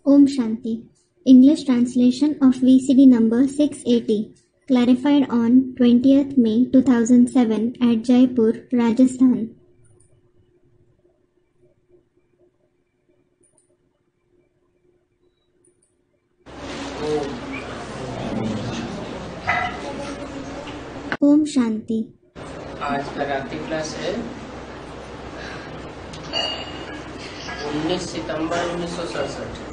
Om Shanti. English translation of VCD number 680. Clarified on 20th May 2007 at Jaipur, Rajasthan. Om Shanti. आज का रात्रि class है 19 सितंबर 1967।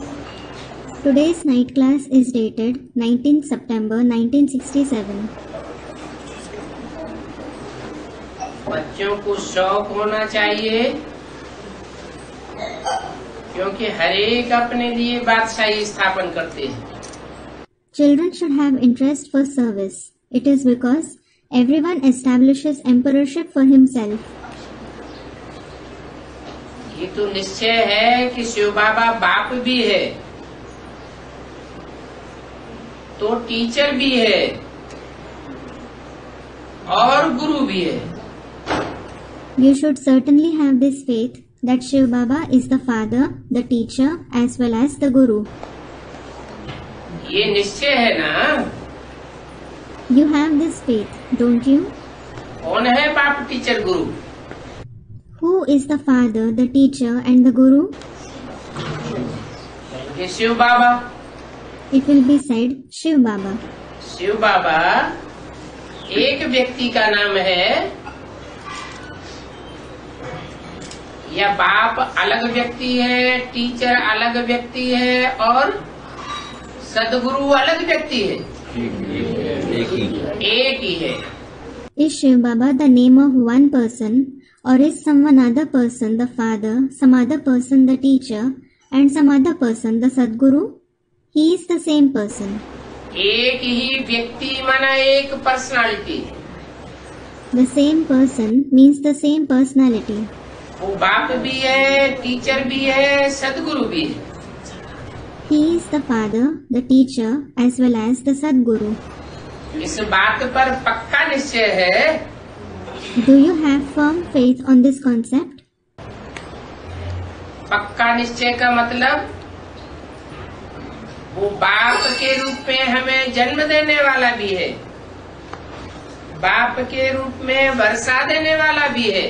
Today's night class is dated 19 September 1967. बच्चों को शौक होना चाहिए क्योंकि हर एक अपने लिए बादशाही स्थापन करते हैं। Children should have interest for service. It is because everyone establishes emperorship for himself. ये तो निश्चय है कि शिव बाबा बाप भी है तो टीचर भी है और गुरु भी है। You should certainly have this faith that Shiv Baba is the father, the teacher as well as the guru. ये निश्चय है ना? You have this faith, don't you? कौन है बाप teacher Guru? Who is the father, the teacher and the guru? ये शिव बाबा। It will be said Shiv Baba. Shiv बाबा एक व्यक्ति का नाम है या बाप अलग व्यक्ति है, टीचर अलग व्यक्ति है और सदगुरु अलग व्यक्ति है? एक ही है। Is Shiv Baba the name of one person or is someone other person the father, some other person the teacher and some other person the Sadguru? He is the same person. एक ही व्यक्ति माना एक personality. The same person means the same personality. वो बाप भी है, teacher भी है, सदगुरु भी है। He is the father, the teacher as well as the Sadguru. इस बात पर पक्का निश्चय है। Do you have firm faith on this concept? पक्का निश्चय का मतलब वो बाप के रूप में हमें जन्म देने वाला भी है, बाप के रूप में वर्षा देने वाला भी है।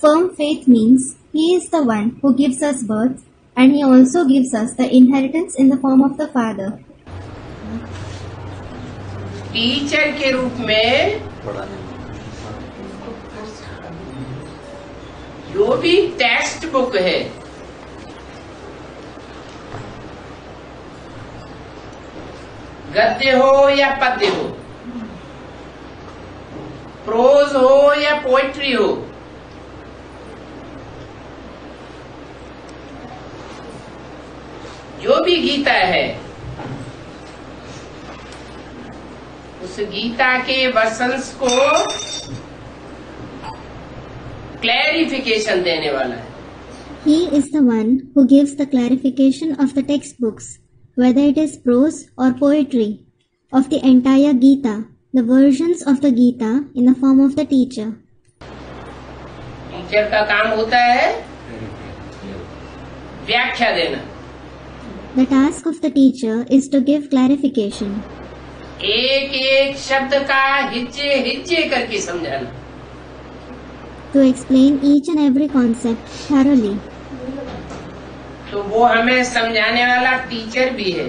Firm faith means he is the one who gives us birth and he also gives us the inheritance in the form of the father. Teacher के रूप में जो भी टेक्स्ट बुक है, गद्य हो या पद्य हो, प्रोज हो या पोएट्री हो, जो भी गीता है उस गीता के वर्शंस को क्लैरिफिकेशन देने वाला है। He is the one who gives the clarification of the textbooks, whether it is prose or poetry, of the entire Gita, the versions of the Gita in the form of the teacher. Teacher का काम होता है व्याख्या देना। The task of the teacher is to give clarification. एक एक शब्द का हिज्जे हिज्जे करके समझाना। To explain each and every concept thoroughly. तो वो हमें समझाने वाला टीचर भी है।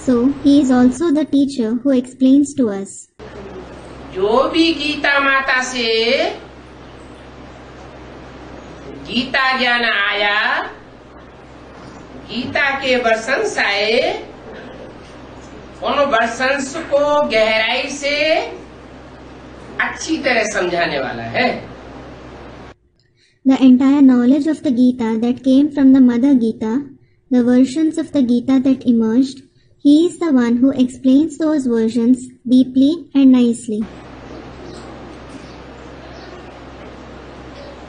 So, he is also the teacher who explains to us. जो भी गीता माता से गीता ज्ञान आया, गीता के वर्शंस आए, उन वर्शंस को गहराई से अच्छी तरह समझाने वाला है। The entire knowledge of the Gita that came from the Mother Gita, the versions of the Gita that emerged, he is the one who explains those versions deeply and nicely.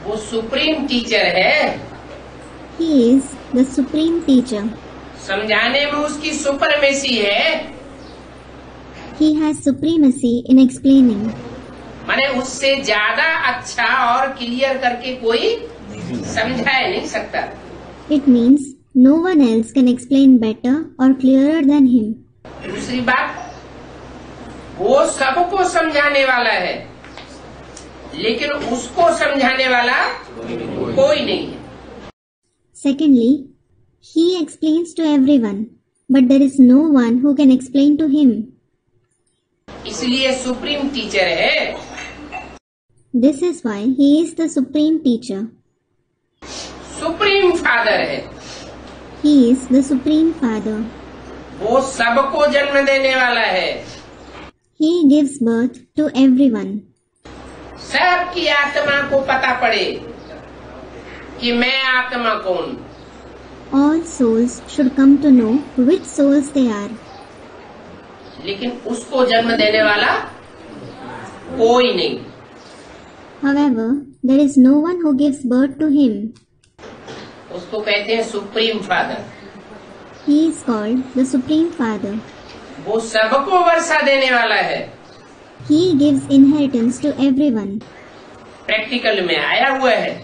वो supreme teacher है। He is the supreme teacher. समझाने में उसकी supremacy है। He has supremacy in explaining. माने उससे ज्यादा अच्छा और क्लियर करके कोई समझा नहीं सकता। It means no one else can explain better or clearer than him. दूसरी बात, वो सबको समझाने वाला है, लेकिन उसको समझाने वाला कोई नहीं है. Secondly, he explains to everyone, but there is no one who can explain to him. इसलिए सुप्रीम टीचर है. This is why he is the supreme teacher. Supreme father है. He is the supreme father. वो सबको जन्म देने वाला है. He gives birth to everyone. सबकी आत्मा को पता पड़े कि मैं आत्मा कौन. All souls should come to know which souls they are. लेकिन उसको जन्म देने वाला कोई नहीं. However, there is no one who gives birth to him. उसको कहते हैं supreme father. He is called the Supreme Father. वो सबको वर्षा देने वाला है. He gives inheritance to everyone. Practical में आया हुआ है.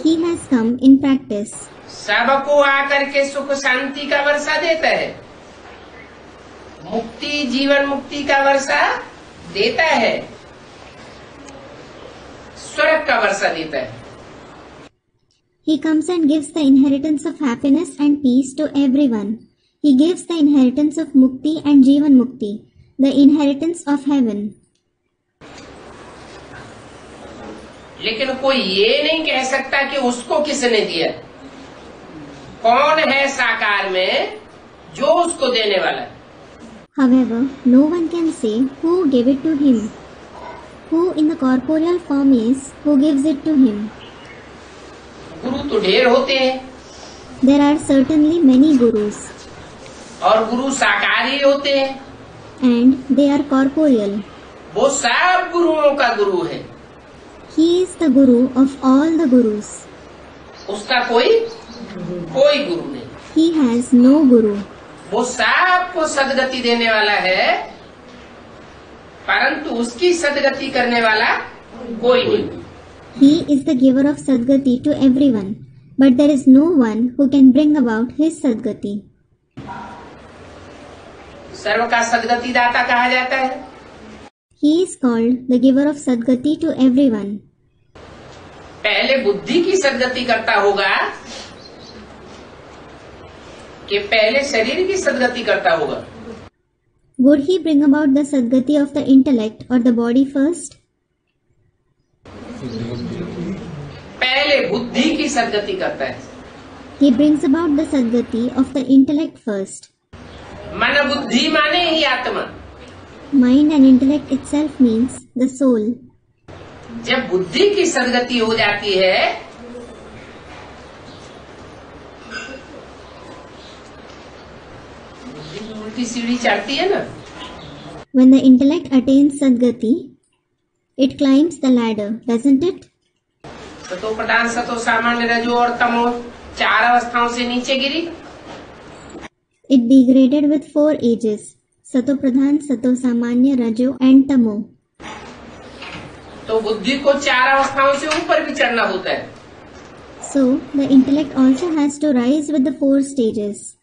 He has come in practice. सबको आकर के सुख शांति का वर्षा देता है. मुक्ति जीवन मुक्ति का वर्षा देता है. स्वर्ग का वर्षा देता है. He comes and gives the inheritance of happiness and peace to everyone. He gives the inheritance of Mukti and Jivan Mukti, the inheritance of heaven. लेकिन कोई ये नहीं कह सकता कि उसको किसने दिया. कौन है साकार में जो उसको देने वाला है. However, no one can say who gave it to him. Who in the corporeal form is who gives it to him. गुरु तो ढेर होते हैं. There are certainly many gurus. और गुरु साकारी होते हैं. And they are corporeal. वो सब गुरुओं का गुरु है. He is the guru of all the gurus. उसका कोई गुरु नहीं. He has no guru. वो सबको सदगति देने वाला है, परंतु उसकी सदगति करने वाला कोई नहीं. He is the giver of Sadgati to everyone, but there is no one who can bring about his Sadgati. सर्व का सदगति दाता कहा जाता है. He is called the giver of Sadgati to everyone. पहले बुद्धि की सदगति करता होगा कि पहले शरीर की सदगति करता होगा. Would he bring about the Sadgati of the intellect or the body first? पहले बुद्धि की सदगति करता है. He brings about the Sadgati of the intellect first. मन बुद्धि माने ही आत्मा. Mind and intellect itself means the soul. जब बुद्धि की सदगति हो जाती है बुद्धि की उल्टी सीढ़ी चढ़ती है ना. When the intellect attains Sadgati, it climbs the ladder, doesn't it? सतो प्रधान सतो सामान्य रजो और तमो 4 अवस्थाओं से नीचे गिरी. It degraded with 4 ages: Sato Pradhan, Sato Samanya, Rajo and Tamo. तो बुद्धि को 4 अवस्थाओं से ऊपर भी चढ़ना होता है. So, the intellect also has to rise with the 4 stages.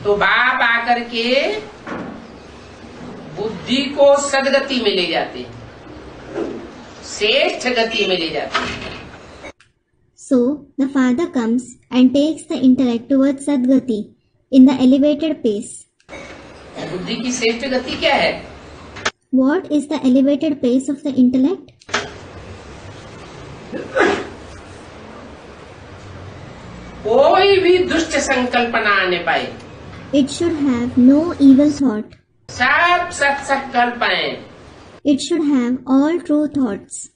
तो बाप आकर के बुद्धि को सदगति में ले जाते हैं, श्रेष्ठ गति में ले जाते हैं. So, the Father comes and takes the intellect towards Sadgati in the elevated pace. बुद्धि की श्रेष्ठ गति क्या है? What is the elevated pace of the intellect? कोई भी दुष्ट संकल्प ना आने पाए. It should have no evil thought. सब सत्संकल्प आए. It should have all true thoughts.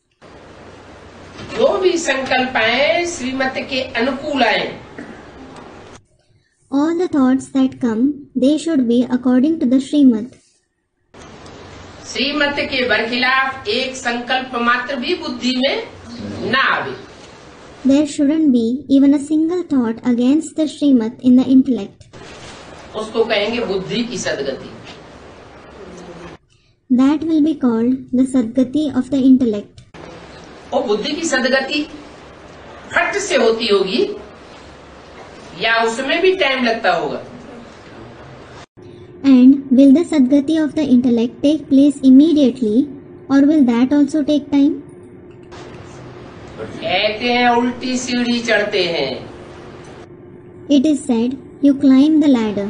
जो भी संकल्प आए श्रीमत के अनुकूल आए. All the thoughts that come, they should be according to the Srimad. श्रीमत के बरखिलाफ एक संकल्प मात्र भी बुद्धि में ना आवे. There shouldn't be even a single thought against the Srimad in the intellect. उसको कहेंगे बुद्धि की सदगति. That will be called the Sadgati of the intellect. और बुद्धि की सदगति फट से होती होगी या उसमें भी टाइम लगता होगा? And will the Sadgati of the intellect take place immediately or will that also take time? कहते हैं उल्टी सीढ़ी चढ़ते हैं। It is said, you climb the ladder.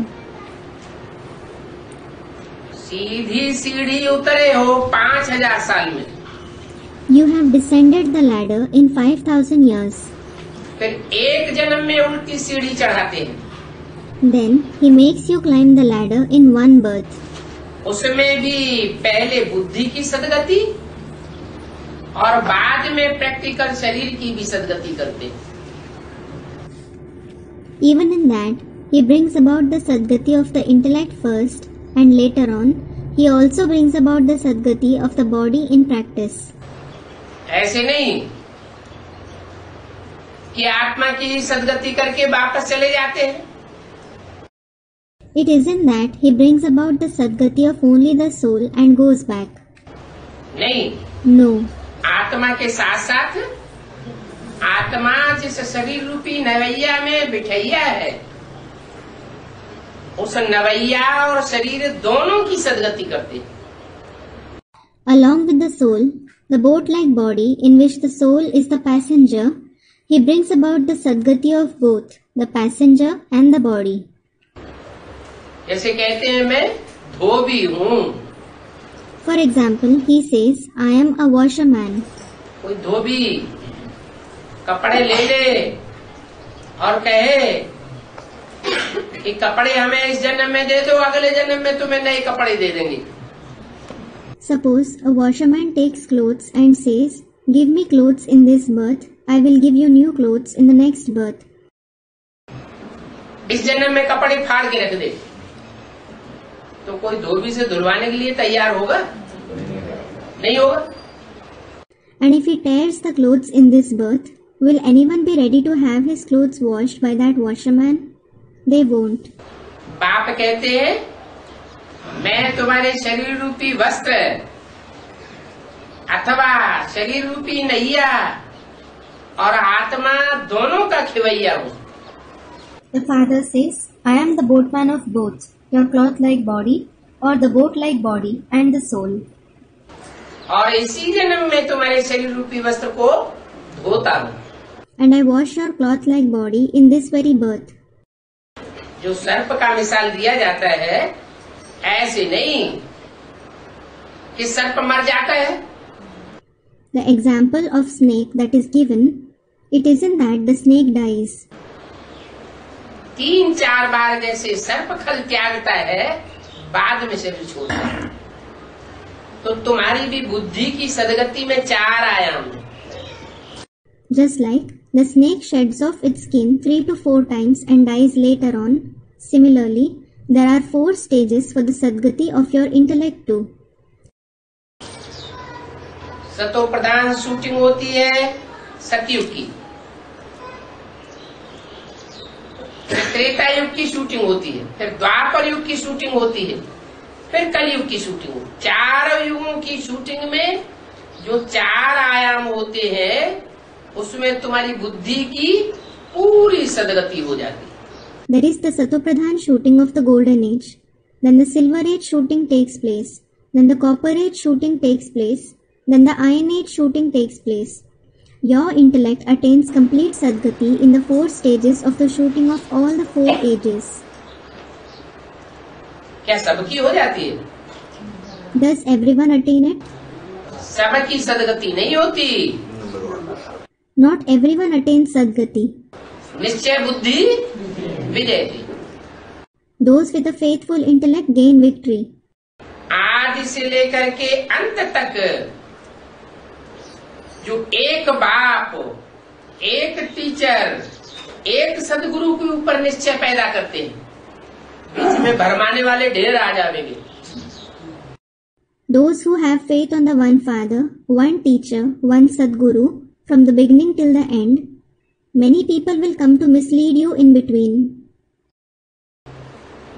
सीधी सीढ़ी उतरे हो 5000 साल में, You have descended the ladder in 5,000 years. फिर एक जन्म में उल्टी सीढ़ी चढ़ाते हैं। Then he makes you climb the ladder in one birth. उसमें भी पहले बुद्धि की सदगति और बाद में प्रैक्टिकल शरीर की भी सदगति करते हैं। Even in that, he brings about the Sadgati of the intellect first and later on, he also brings about the Sadgati of the body in practice. ऐसे नहीं कि आत्मा की सदगति करके वापस चले जाते हैं। It isn't that he brings about the Sadgati of only the soul and goes back. नहीं, No. आत्मा के साथ साथ आत्मा जिस शरीर रूपी नवैया में बिठैया है, उस नवैया और शरीर दोनों की सदगति करते हैं। Along with the soul, the boat-like body in which the soul is the passenger, he brings about the Sadgati of both, the passenger and the body. जैसे कहते हैं मैं धोबी हूँ। For example, he says, I am a washerman. कोई धोबी कपड़े ले ले और कहे कि कपड़े हमें इस जन्म में दे दो, अगले जन्म में तुम्हें नए कपड़े दे देंगे। Suppose a washerman takes clothes and says, give me clothes in this birth, I will give you new clothes in the next birth. इस जन्म में कपड़े फाड़ के रख दे, तो कोई धोबी से धुलवाने के लिए तैयार होगा? नहीं होगा। And if he tears the clothes in this birth, will anyone be ready to have his clothes washed by that washerman? They won't. बाप कहते हैं मैं तुम्हारे शरीर रूपी वस्त्र अथवा शरीर रूपी नैया और आत्मा दोनों का खिवैया हूँ। The father says, I am the boatman of both, your cloth-like body or the boat-like body and the soul. और इसी जन्म में तुम्हारे शरीर रूपी वस्त्र को धोता हूँ। And I wash your cloth-like body in this very birth. जो सर्प का मिसाल दिया जाता है, ऐसे नहीं कि सर्प मर जाता है। The example of snake that is given, it isn't that the snake dies. 3-4 बार जैसे सर्प खल त्यागता है, बाद में शरीर छोड़ता है। तो तुम्हारी भी बुद्धि की सदगति में 4 आयाम है। Just like the snake sheds off its skin 3 to 4 times and dies later on, similarly, there are 4 stages for the Sadgati of your intellect too. सतो प्रधान शूटिंग होती है सतयुग की, फिर त्रेता युग की शूटिंग होती है, फिर द्वापर युग की शूटिंग होती है, फिर कलयुग की शूटिंग होती है। 4 युगों की शूटिंग में जो 4 आयाम होते हैं, उसमें तुम्हारी बुद्धि की पूरी सदगति हो जाती है। There is the Satopradhan shooting of the golden age, then the silver age shooting takes place, then the copper age shooting takes place, then the iron age shooting takes place. Your intellect attains complete Sadgati in the 4 stages of the shooting of all the 4 ages. क्या सबकी हो जाती है? Does everyone attain it? सबकी सदगति नहीं होती। Not everyone attains Sadgati. निश्चय बुद्धि विजयती। Those with a faithful intellect gain victory. आदि से लेकर के अंत तक जो एक बाप, एक टीचर, एक सदगुरु के ऊपर निश्चय पैदा करते हैं, बीच में भरमाने वाले ढेर आ जाएंगे। Those who have faith on the one Father, one teacher, one Sadguru, from the beginning till the end, many people will come to mislead you in between.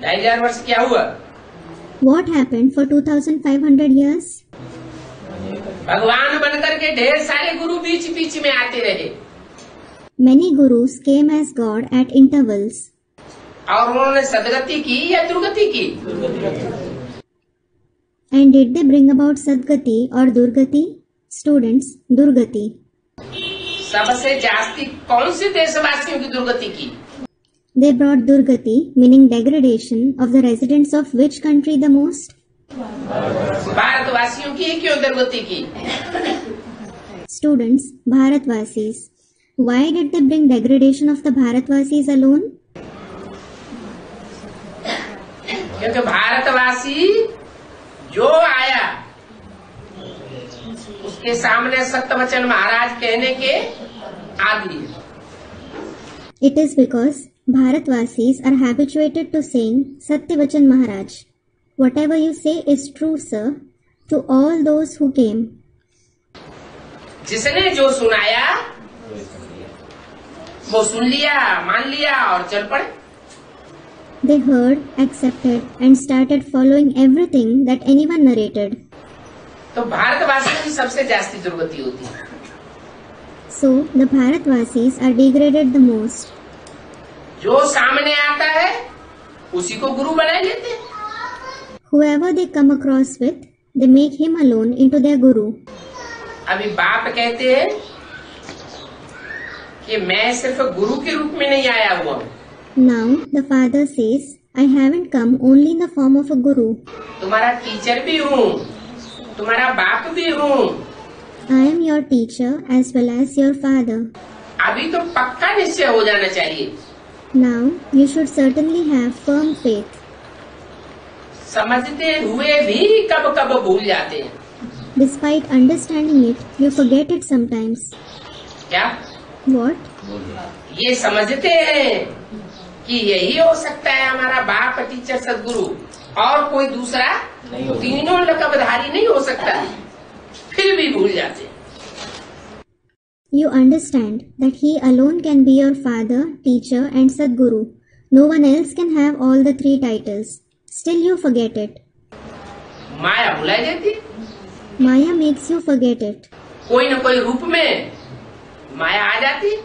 2500 वर्ष क्या हुआ? What happened for 2500 years? भगवान बनकर के ढेर सारे गुरु बीच बीच में आते रहे। Many gurus came as God at intervals. और उन्होंने सदगति की या दुर्गति की? And did they bring about Sadgati or Durgati? Students, Durgati. सबसे जास्ती कौन से देशवासियों की दुर्गति की? They brought Durgati, meaning degradation, of the residents of which country the most? भारतवासियों की क्यों दुर्गति की? Students, Bharatvasis. Why did they bring degradation of the Bharatvasis alone? क्योंकि भारतवासी जो आया उसके सामने सत्यवचन महाराज कहने के आदी है। It is because Bharatvasis are habituated to saying Satyavachan Maharaj. Whatever you say is true, sir, to all those who came. जिसने जो सुनाया वो सुन लिया, मान लिया और चल पड़े। They heard, accepted, and started following everything that anyone narrated. तो भारतवासियों की सबसे जास्ती दुर्गति होती है। So, the Bharatvasis are degraded the most. जो सामने आता है उसी को गुरु बना लेते हैं। Whoever they come across with, they make him alone into their guru. अभी बाप कहते हैं कि मैं सिर्फ गुरु के रूप में नहीं आया हुआ हूँ। Now, the father says, I haven't come only in the form of a guru. तुम्हारा टीचर भी हूँ, तुम्हारा बाप भी हूँ। I am your teacher as well as your father. अभी तो पक्का निश्चय हो जाना चाहिए। Now, you should certainly have firm faith. समझते हुए भी कब कब भूल जाते हैं। Despite understanding it, you forget it sometimes. क्या? What? ये समझते हैं कि यही हो सकता है हमारा बाप, टीचर, सदगुरु, और कोई दूसरा तीनों लकबधारी नहीं हो सकता, फिर भी भूल जाते हैं। You understand that he alone can be your father, teacher and Sadguru. No one else can have all the three titles. Still you forget it. माया भुलाई देती, Maya makes you forget it. कोई न कोई रूप में माया आ जाती।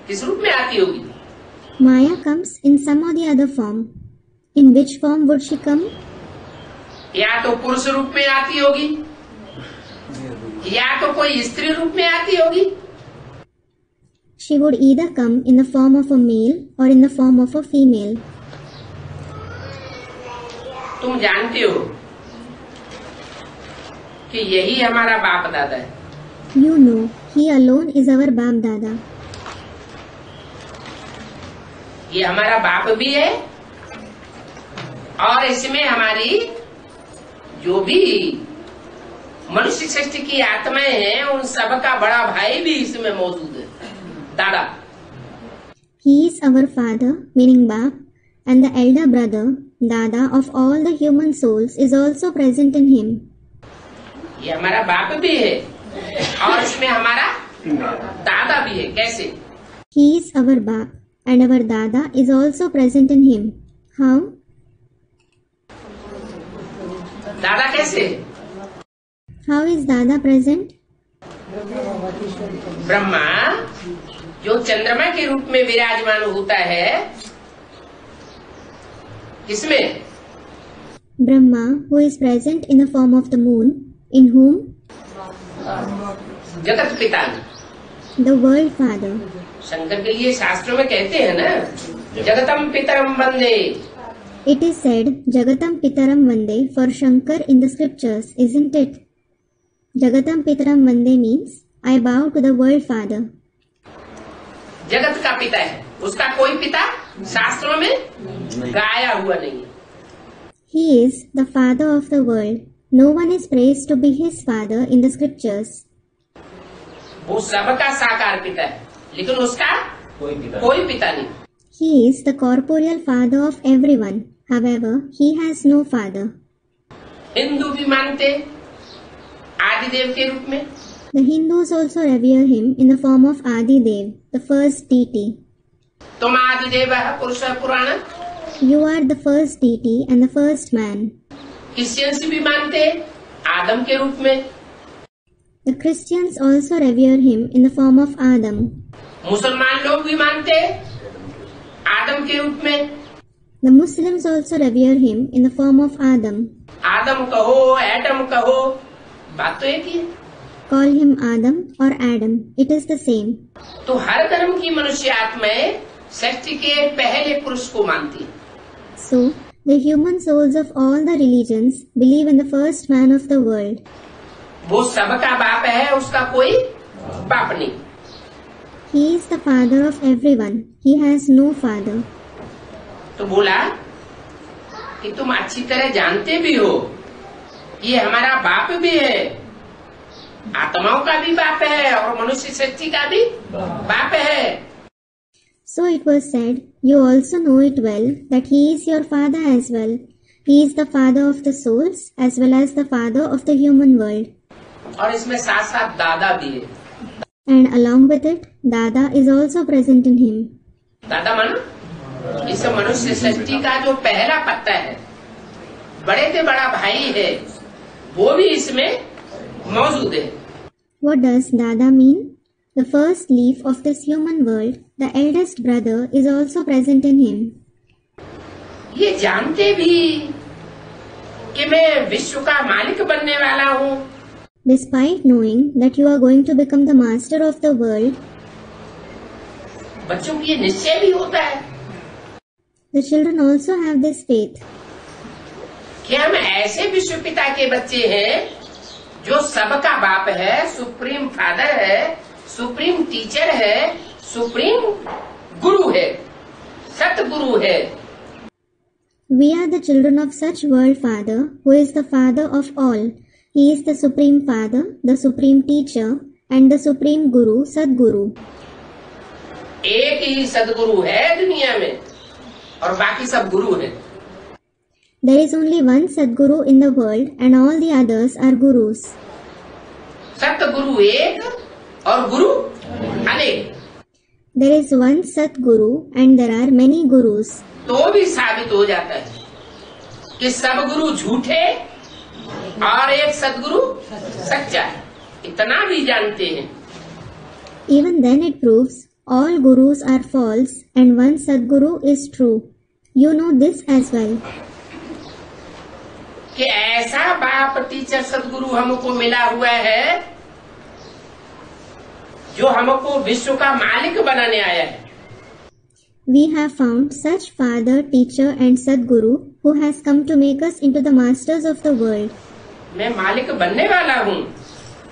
किस रूप में आती होगी? Maya comes in some or the other form. In which form would she come? या तो पुरुष रूप में आती होगी, या तो कोई स्त्री रूप में आती होगी। She would either come in the form of a male or in the form of a female. तुम जानते हो कि यही हमारा बाप दादा है। You know, he alone is our Bap Dada. ये हमारा बाप भी है और इसमें हमारी जो भी मनुष्य सृष्टि की आत्माएं हैं उन सबका बड़ा भाई भी इसमें मौजूद है, दादा। He is our father, meaning Bap, and the elder brother, Dada of all the human souls is also present in him. ये हमारा बाप भी है और इसमें हमारा दादा भी है। कैसे? He is our Bap, and our Dada is also present in him. How? दादा कैसे? How is Dada present? Brahma जो चंद्रमा के रूप में विराजमान होता है, किसमें? Brahma, who is present in the form of the moon, in whom? जगत पिता में। The world father. शंकर के लिए शास्त्रों में कहते हैं ना, जगतम पितरम वंदे। It is said, Jagatam Pitaram Vande for Shankar in the scriptures, isn't it? Jagatam Pitaram Vande means, I bow to the world father. जगत का पिता है, उसका कोई पिता शास्त्रों में गाया हुआ नहीं है। He is the father of the world. No one is praised to be his father in the scriptures. वो सबका साकार पिता है, लेकिन उसका कोई पिता नहीं। He is the corporeal father of everyone. However, he has no father. Hindu भी मानते आदिदेव के रूप में। The Hindus also revere him in the form of Adi Dev, the first deity. तुम आदिदेव है, पुरुष है, पुराण। You are the first deity and the first man. Christians भी मानते आदम के रूप में। The Christians also revere him in the form of Adam. मुसलमान लोग भी मानते हैं आदम के रूप में। The Muslims also revere him in the form of Adam. आदम कहो, एडम कहो, बात तो एक ही है। Call him Adam or Adam. It is the same. तो हर धर्म की मनुष्य आत्माएं सृष्टि के पहले पुरुष को मानती है। So, the human souls of all the religions believe in the first man of the world. वो सबका बाप है, उसका कोई बाप नहीं। He is the father of everyone. He has no father. तो बोला कि तुम अच्छी तरह जानते भी हो ये हमारा बाप भी है, आत्माओं का भी बाप है और मनुष्य सृष्टि का भी बाप है। So it was said, you also know it well that he is your father as well. He is the father of the souls as well as the father of the human world. और इसमें साथ साथ दादा भी है। And along with it, Dada is also present in him. दादा मानो इस मनुष्य सृष्टि का जो पहला पत्ता है, बड़े से बड़ा भाई है, वो भी इसमें मौजूद है। What does Dada mean? The first leaf of this human world, the eldest brother, is also present in him. ये जानते भी कि मैं विश्व का मालिक बनने वाला हूँ, Despite knowing that you are going to become the master of the world, बच्चों की ये निश्चय भी होता है the children also have this faith कि हम ऐसे विश्व पिता के बच्चे हैं जो सबका बाप है, सुप्रीम फादर है, सुप्रीम टीचर है, सुप्रीम गुरु है, सतगुरु है। We are the children of such world father who is the father of all. He is the supreme father, the supreme teacher and the supreme guru, Sadguru. एक ही सदगुरु है दुनिया में और बाकी सब गुरु है। There is only one Sadguru in the world and all the others are gurus. सतगुरु एक और गुरु अनेक। There is one Sadguru and there are many gurus. तो भी साबित हो जाता है कि सब गुरु झूठे और एक सदगुरु सच्चा है, इतना भी जानते हैं। Even then it proves all gurus are false and one Sadguru is true. You know this as well. कि ऐसा बाप टीचर सदगुरु हमको मिला हुआ है जो हमको विश्व का मालिक बनाने आया है। We have found such father, teacher and Sadguru who has come to make us into the masters of the world. मैं मालिक बनने वाला हूँ।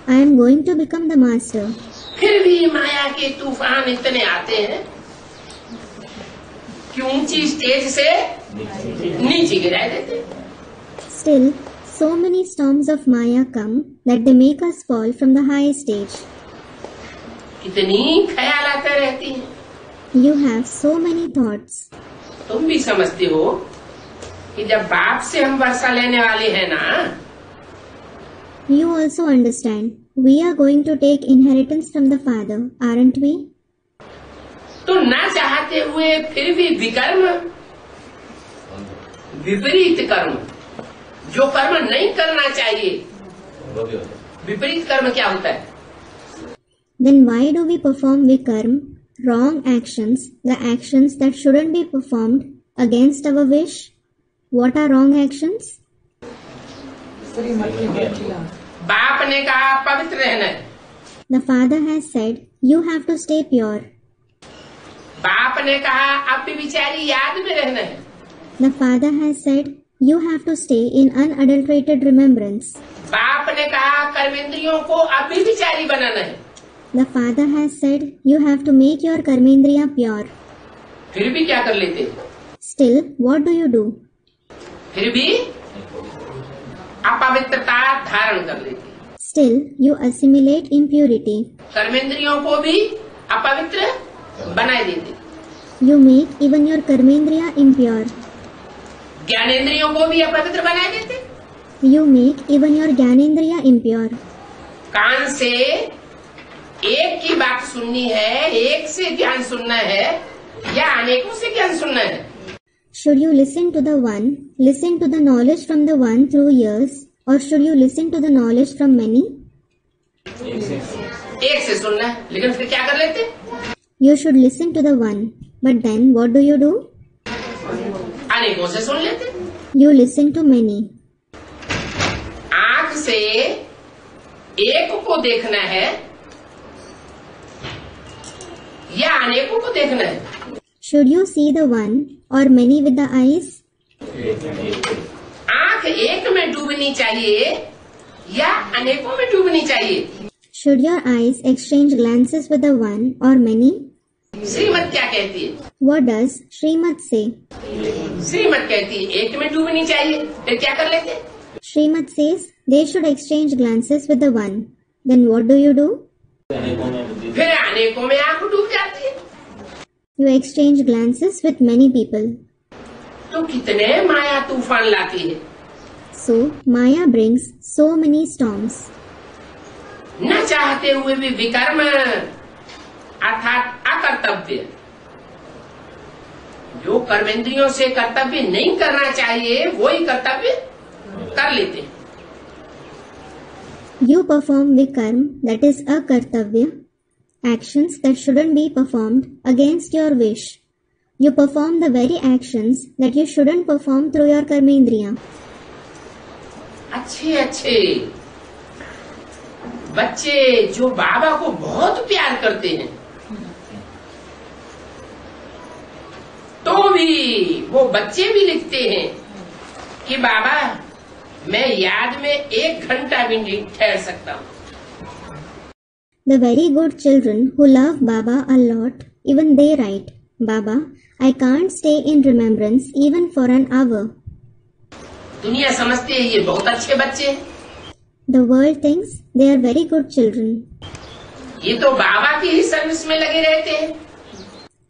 I am going to become the master. फिर भी माया के तूफान इतने आते हैं कि ऊंची स्टेज से नीचे गिरा देते। Still, so many storms of Maya come that they make us fall from the high stage. कितनी ख्याल आते रहती हैं। You have so many thoughts. तुम भी समझते हो कि जब बाप से हम वर्षा लेने वाले हैं ना, You also understand we are going to take inheritance from the Father, aren't we? तो ना चाहते हुए फिर भी विकर्म, विपरीत कर्म, जो कर्म नहीं करना चाहिए, विपरीत कर्म क्या होता है? Then why do we perform vikarm, wrong actions, the actions that shouldn't be performed against our wish? What are wrong actions? बाप ने कहा पवित्र रहना है। The Father has said, you have to stay pure. बाप ने कहा अब भी विचारी याद में रहना है। The Father has said, you have to stay in unadulterated remembrance. बाप ने कहा कर्मेंद्रियों को अब भी विचारी बनाना है। The Father has said, you have to make your karmendriya pure. फिर भी क्या कर लेते? Still, what do you do? फिर भी अपवित्रता धारण कर लेते। Still, you assimilate impurity. कर्मेंद्रियों को भी अपवित्र बना देते। You make even your karmendriya impure. ज्ञानेंद्रियों को भी अपवित्र बना देते। You make even your gyanendriya impure. कान से एक की बात सुननी है, एक से ज्ञान सुनना है या अनेकों से ज्ञान सुनना है? Should you listen to the one, listen to the knowledge from the one through ears, or should you listen to the knowledge from many? एक से सुनना है, लेकिन फिर क्या कर लेते? You should listen to the one. But then what do? अनेकों से सुन लेते। You listen to many. आंख से एक को देखना है या अनेकों को देखना है? Should you see the one or many with the eyes? आंख एक में डूबनी चाहिए या अनेकों में डूबनी चाहिए? Should your eyes exchange glances with the one or many? श्रीमत क्या कहती है? What does Srimad say? श्रीमत कहती है एक में डूबनी चाहिए। फिर क्या कर लेते? Srimad says they should exchange glances with the one. Then what do? फिर अनेकों में आंख डूब जाती है। You exchange glances with many people. तो कितने माया तूफान लाती है। So Maya brings so many storms. न चाहते हुए भी विकर्म अर्थात अकर्तव्य, जो कर्मेंद्रियों से कर्तव्य नहीं करना चाहिए वही कर्तव्य कर लेते हैं। You perform vikarm, that is akartavya, actions that shouldn't be performed against your wish. You perform the very actions that you shouldn't perform through your karmendriya. अच्छे अच्छे बच्चे जो बाबा को बहुत प्यार करते हैं, तो भी वो बच्चे भी लिखते हैं कि बाबा मैं याद में 1 घंटा भी नहीं ठहर सकता हूँ। The very good children who love Baba a lot, even they write, Baba, I can't stay in remembrance even for an hour. दुनिया समझती है ये बहुत अच्छे बच्चे हैं। The world thinks they are very good children. ये तो बाबा की ही सर्विस में लगे रहते हैं।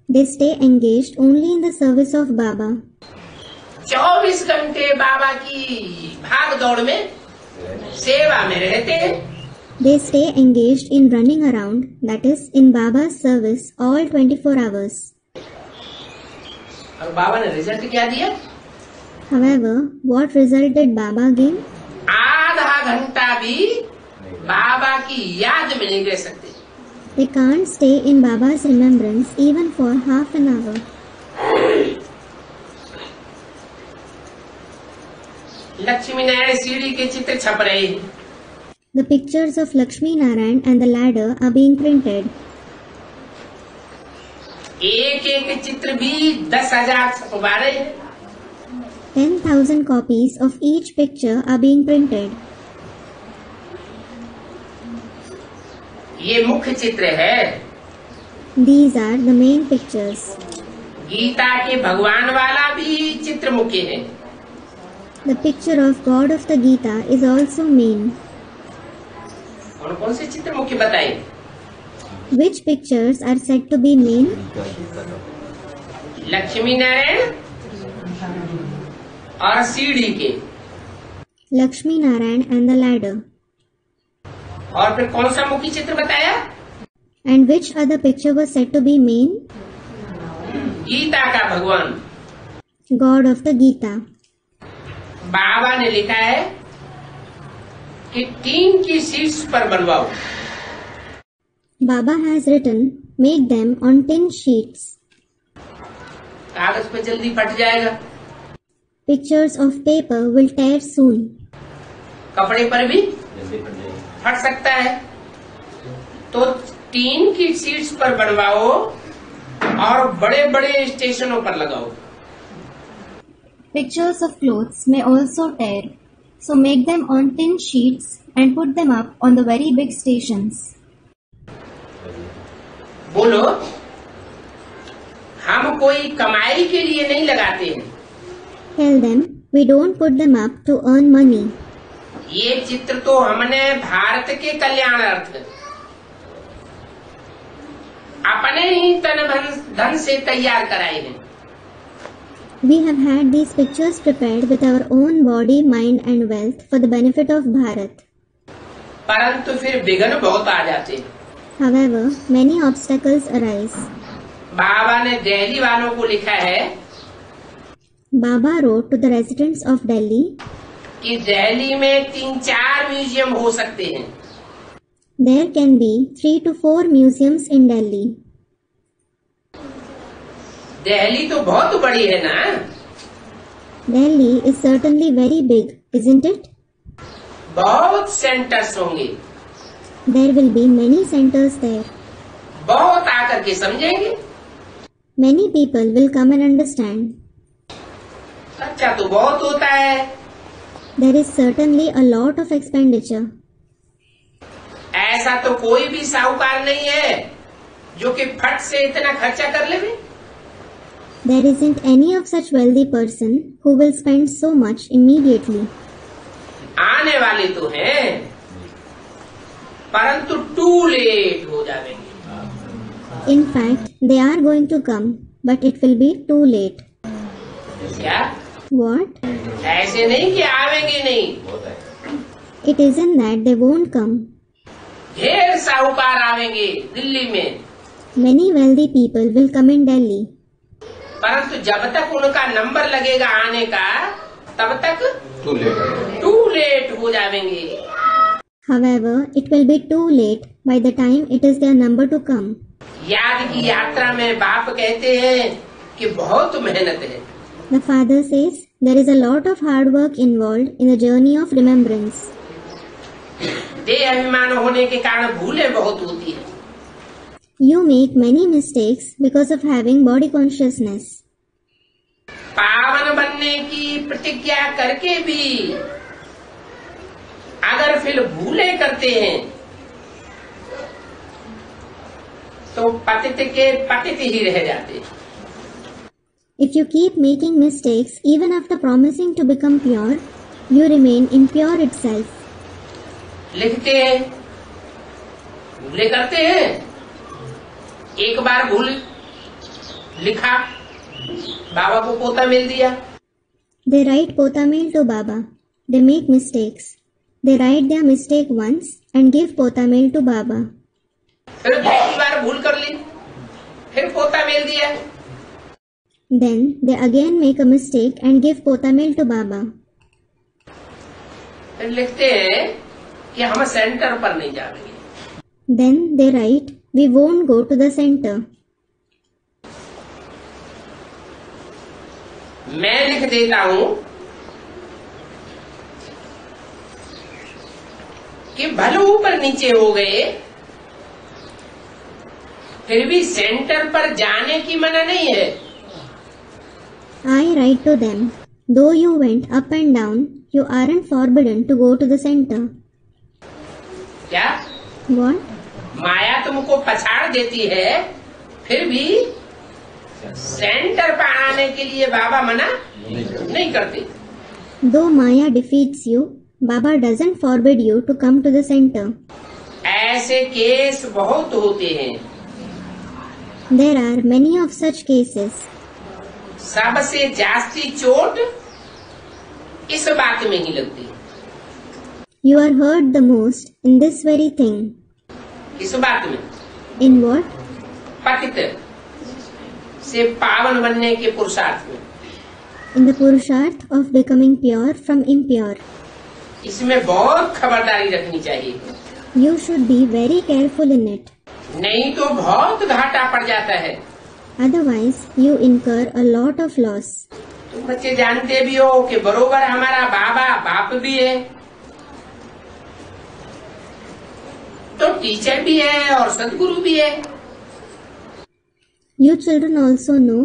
They stay engaged only in the service of Baba. 24 घंटे बाबा की भाग दौड़ में सेवा में रहते हैं। They stay engaged in running around, that is, in Baba's service all 24 hours. और बाबा ने रिजल्ट क्या दिया? However, what result did Baba give? आधा घंटा भी बाबा की याद में नहीं रह सकते। They can't stay in Baba's remembrance even for half an hour. Lakshmi Narayan सीढ़ी के चित्र छप रहे हैं। The pictures of Lakshmi Narayan and the ladder are being printed. एक एक चित्र भी 10,000 छपवा रहे हैं। 10,000 copies of each picture are being printed. ये मुख्य चित्र है। These are the main pictures. Gita के भगवान वाला भी चित्र मुख्य है। The picture of God of the Gita is also main. कौन कौन से चित्र मुख्य बताइए? Which pictures are said to be main? Lakshmi Narayan और सीढ़ी के। Lakshmi Narayan and the ladder. और फिर कौन सा मुख्य चित्र बताया? And which other picture was said to be main? Gita का भगवान। God of the Gita. बाबा ने लिखा है कि टीन की शीट्स पर बनवाओ। Baba has written, make them on tin sheets. कागज पे जल्दी फट जाएगा। Pictures of paper will tear soon. कपड़े पर भी फट सकता है। तो टीन की शीट्स पर बनवाओ और बड़े बड़े स्टेशनों पर लगाओ। Pictures of clothes may also tear, so make them on tin sheets and put them up on the very big stations. बोलो, हम कोई कमाई के लिए नहीं लगाते हैं। Tell them, we don't put them up to earn money. ये चित्र तो हमने भारत के कल्याणार्थ अपने ही तन धन से तैयार कराए हैं। We have had these pictures prepared with our own body, mind and wealth for the benefit of Bharat. परंतु फिर विघ्न बहुत आ जाते हैं। However, many obstacles arise. बाबा ने दिल्ली वालों को लिखा है, Baba wrote to the residents of Delhi कि दिल्ली में 3-4 म्यूजियम हो सकते हैं। There can be 3 to 4 museums in Delhi. Delhi तो बहुत बड़ी है ना। Delhi is certainly very big, isn't it? बहुत सेंटर्स होंगे। There will be many centers there. बहुत आकर के समझेंगे। Many people will come and understand. खर्चा तो बहुत होता है। There is certainly a lot of expenditure. ऐसा तो कोई भी साहूकार नहीं है जो कि फट से इतना खर्चा कर ले। There isn't any of such wealthy person who will spend so much immediately. आने वाले तो हैं, परंतु टू लेट हो जाएंगे। In fact, they are going to come, but it will be too late. क्या? What? ऐसे नहीं कि आवेंगे नहीं। It isn't that they won't come. ढेर साहूकार आवेंगे दिल्ली में, Many wealthy people will come in Delhi. परंतु जब तक उनका नंबर लगेगा आने का, तब तक टू लेट हो जाएंगे। However, it will be too late by the time it is their number to come. याद की यात्रा में बाप कहते हैं कि बहुत मेहनत है। The father says there is a lot of hard work involved in the journey of remembrance. देह अभिमान होने के कारण भूलें बहुत होती है। You make many mistakes because of having body consciousness. पावन बनने की प्रतिज्ञा करके भी अगर फिर भूलें करते हैं तो पतित के पतित ही रह जाते। If you keep making mistakes even after promising to become pure, you remain impure itself. लिखते हैं, भूले करते हैं। एक बार भूल लिखा, बाबा को पोता मिल दिया। They write pota mail to Baba. They make mistakes. They write their mistake once and give pota mail to Baba. फिर दूसरी बार भूल कर ली, फिर पोता मिल दिया। Then they again make a mistake and give pota mail to Baba. फिर लिखते हैं कि हम सेंटर पर नहीं जाएंगे। Then they write, we won't go to the center. मैं लिख देता हूं कि भले ऊपर नीचे हो गए, फिर भी सेंटर पर जाने की मना नहीं है। I write to them, though you went up and down, you aren't forbidden to go to the center. क्या? What? माया तुमको पछाड़ देती है, फिर भी सेंटर पर आने के लिए बाबा मना नहीं करते। Though Maya defeats you, Baba doesn't forbid you to come to the center. ऐसे केस बहुत होते हैं। There are many of such cases. सबसे जास्ती चोट इस बात में ही लगती है। You are hurt the most in this very thing. इस बात में। In what? पतित से पावन बनने के पुरुषार्थ में। In the purusharth of becoming pure from impure. इसमें बहुत खबरदारी रखनी चाहिए। You should be very careful in it. नहीं तो बहुत घाटा पड़ जाता है। Otherwise, you incur a lot of loss. तुम बच्चे जानते भी हो कि बरोबर हमारा बाबा बाप भी है, तो टीचर भी है और सदगुरु भी है। You children also know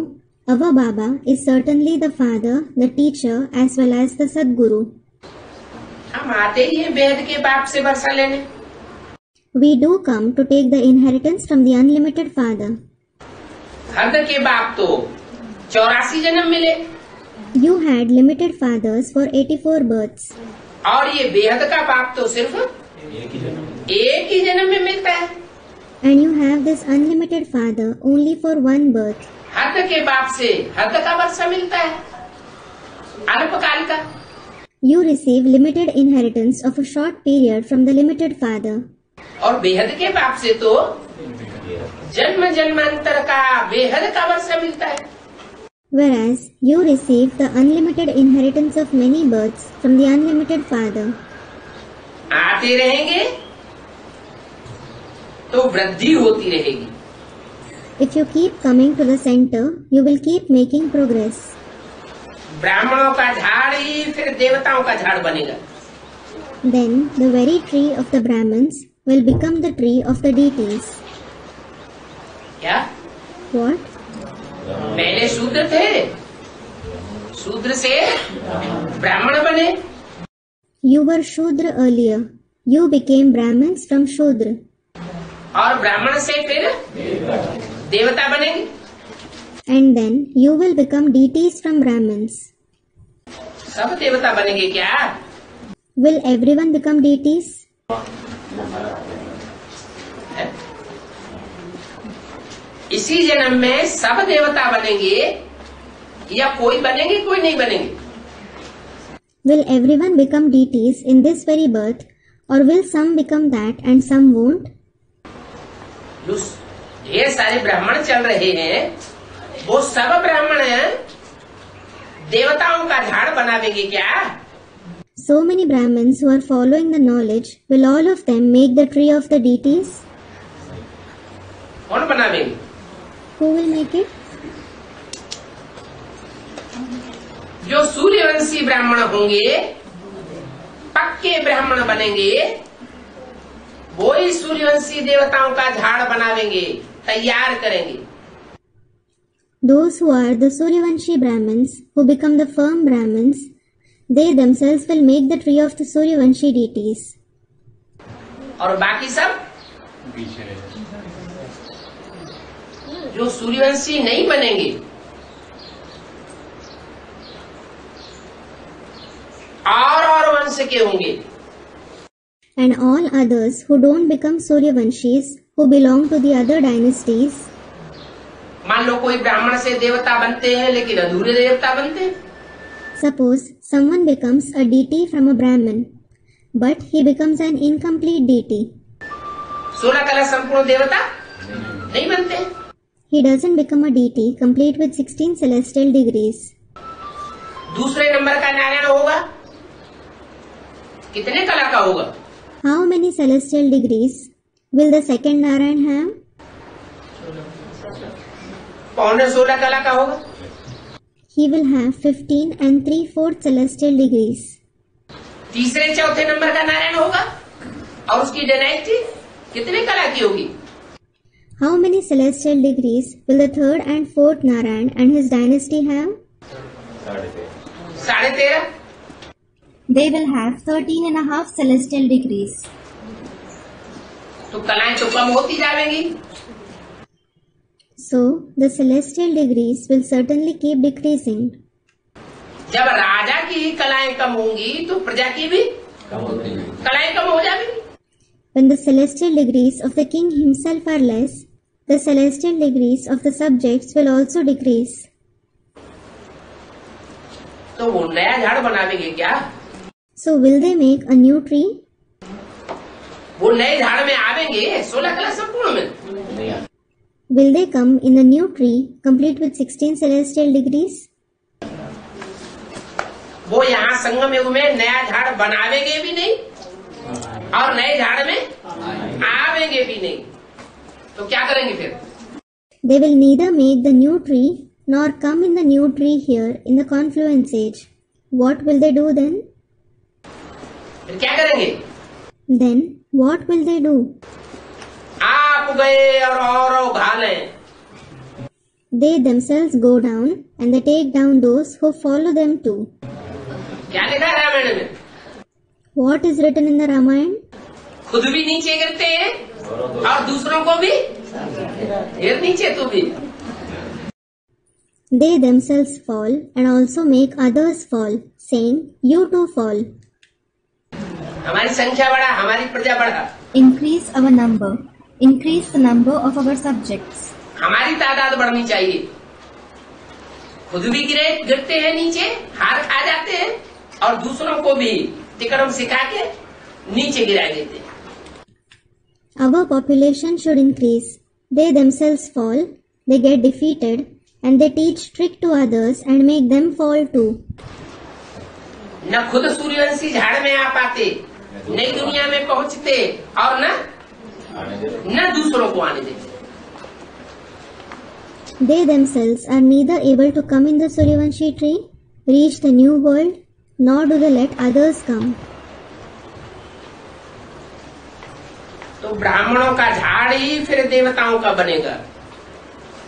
our Baba is certainly the father, the teacher as well as the Sadguru. हम आते ही हैं वेद के बाप से वर्षा लेने। We do come to take the inheritance from the unlimited father. हद के बाप तो 84 जन्म मिले, You had limited fathers for 84 births. और ये बेहद का बाप तो सिर्फ एक ही जन्म में मिलता है। And you have this unlimited father only for one birth. हद के बाप से हद का वर्षा मिलता है, अल्पकाल का। You receive limited inheritance of a short period from the limited father. और बेहद के बाप से तो जन्म जन्मांतर का बेहद का वर्षा मिलता है। Whereas you receive the unlimited inheritance of many births from the unlimited father. आते रहेंगे तो वृद्धि होती रहेगी। If you keep coming to the center, you will keep making progress. ब्राह्मणों का झाड़ ही फिर देवताओं का झाड़ बनेगा. Then the very tree of the Brahmins will become the tree of the deities. क्या? What? पहले शूद्र थे, शूद्र से ब्राह्मण बने. You were Shudra earlier. You became Brahmins from Shudra. और ब्राह्मण से फिर देवता बनेंगे. And then you will become deities from Brahmins. सब देवता बनेंगे क्या? Will everyone become deities? इसी जन्म में सब देवता बनेंगे या कोई बनेंगे कोई नहीं बनेंगे? Will everyone become deities in this very birth, or will some become that and some won't? जो ढेर सारे ब्राह्मण चल रहे हैं वो सब ब्राह्मण देवताओं का झाड़ बनावेंगे क्या? So many Brahmins who are following the knowledge, will all of them make the tree of the deities? कौन बनावेंगे? Who will make it? जो सूर्यवंशी ब्राह्मण होंगे, पक्के ब्राह्मण बनेंगे, वो ही सूर्यवंशी देवताओं का झाड़ बनावेंगे, तैयार करेंगे. Those who are the Suryavanshi Brahmins, who become the firm Brahmins, they themselves will make the tree of the Suryavanshi deities. और बाकी सब जो सूर्यवंशी नहीं बनेंगे, और वंश के होंगे. And all others who don't become Suryavanshis, who belong to the other dynasties. मान लो कोई ब्राह्मण से देवता बनते हैं लेकिन अधूरे देवता बनते हैं. Suppose someone becomes a deity from a Brahmin, but he becomes an incomplete deity. 16 कला संपूर्ण देवता नहीं बनते. He doesn't become a deity complete with 16 celestial degrees. दूसरे नंबर का नारायण होगा, कितने कला का होगा? How many celestial degrees will the second Narayan have? 15 कला का होगा. He will have 15 and 3/4 celestial degrees. तीसरे चौथे नंबर का नारायण होगा और उसकी डायनेस्टी कितने कला की होगी? How many celestial degrees will the third and fourth Narayan and his dynasty have? 13.5. They will have 13.5 celestial degrees. तो कलाएं तो कम होती जाएंगी. So the celestial degrees will certainly keep decreasing. जब राजा की ही कलाएं कम होंगी तो प्रजा की भी कलाएं कम हो जाएंगी. When the celestial degrees of the king himself are less, the celestial degrees of the subjects will also decrease. तो वो नया झाड़ बनावेंगे क्या? So will they make a new tree? वो नए झाड़ में आवेंगे 16 कला संपूर्ण में. Will they come in a new tree complete with 16 celestial degrees? वो यहाँ संगम युग में नया झाड़ बनावेंगे भी नहीं और नए झाड़ में आवेंगे भी नहीं. तो क्या करेंगे फिर? They will neither make the new tree nor come in the new tree here in the confluence age. What will they do then? फिर क्या करेंगे? Then what will they do? आप गए और उघालें. They themselves go down and they take down those who follow them too. क्या लिखा है रामायण में? What is written in the Ramayana? खुद भी नीचे गिरते हैं और दूसरों को भी गिर नीचे तू भी. They themselves fall and also make others fall, saying, "You too fall." हमारी संख्या बढ़ा, हमारी प्रजा बढ़ा. Increase our number. Increase the number of our subjects. हमारी तादाद बढ़नी चाहिए. खुद भी गिरते हैं नीचे, हार खा जाते हैं और दूसरों को भी तिकड़म सिखा के नीचे गिरा देते हैं. Our population should increase. They themselves fall, they get defeated, and they teach trick to others and make them fall too. न खुद सूर्यवंशी झाड़ में आ पाते, नई दुनिया में पहुंचते और न दूसरों को आने देते. They themselves are neither able to come in the Suryavanshi tree, reach the new world, nor do they let others come. तो ब्राह्मणों का झाड़ ही फिर देवताओं का बनेगा।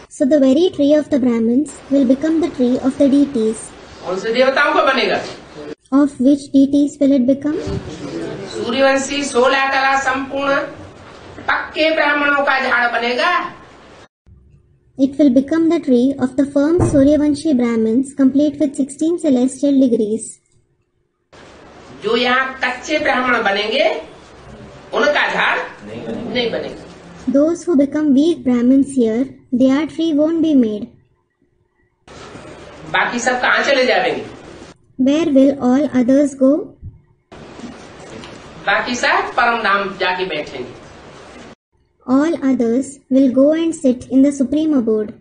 So the very tree of the Brahmins will become the tree of the deities. कौन से देवताओं का बनेगा? Of which deities will it become? Suryavanshi 16 कला संपूर्ण पक्के ब्राह्मणों का झाड़ बनेगा। It will become the tree of the firm Suryavanshi Brahmins, complete with 16 celestial degrees. जो यहाँ कच्चे ब्राह्मण बनेंगे उनका झाड़ नहीं बनेगा। Those who become weak Brahmins here, their tree won't be made. बाकी सब कहाँ चले जाएंगे? Where will all others go? बाकी सब परम धाम जाके बैठेंगे। All others will go and sit in the supreme abode.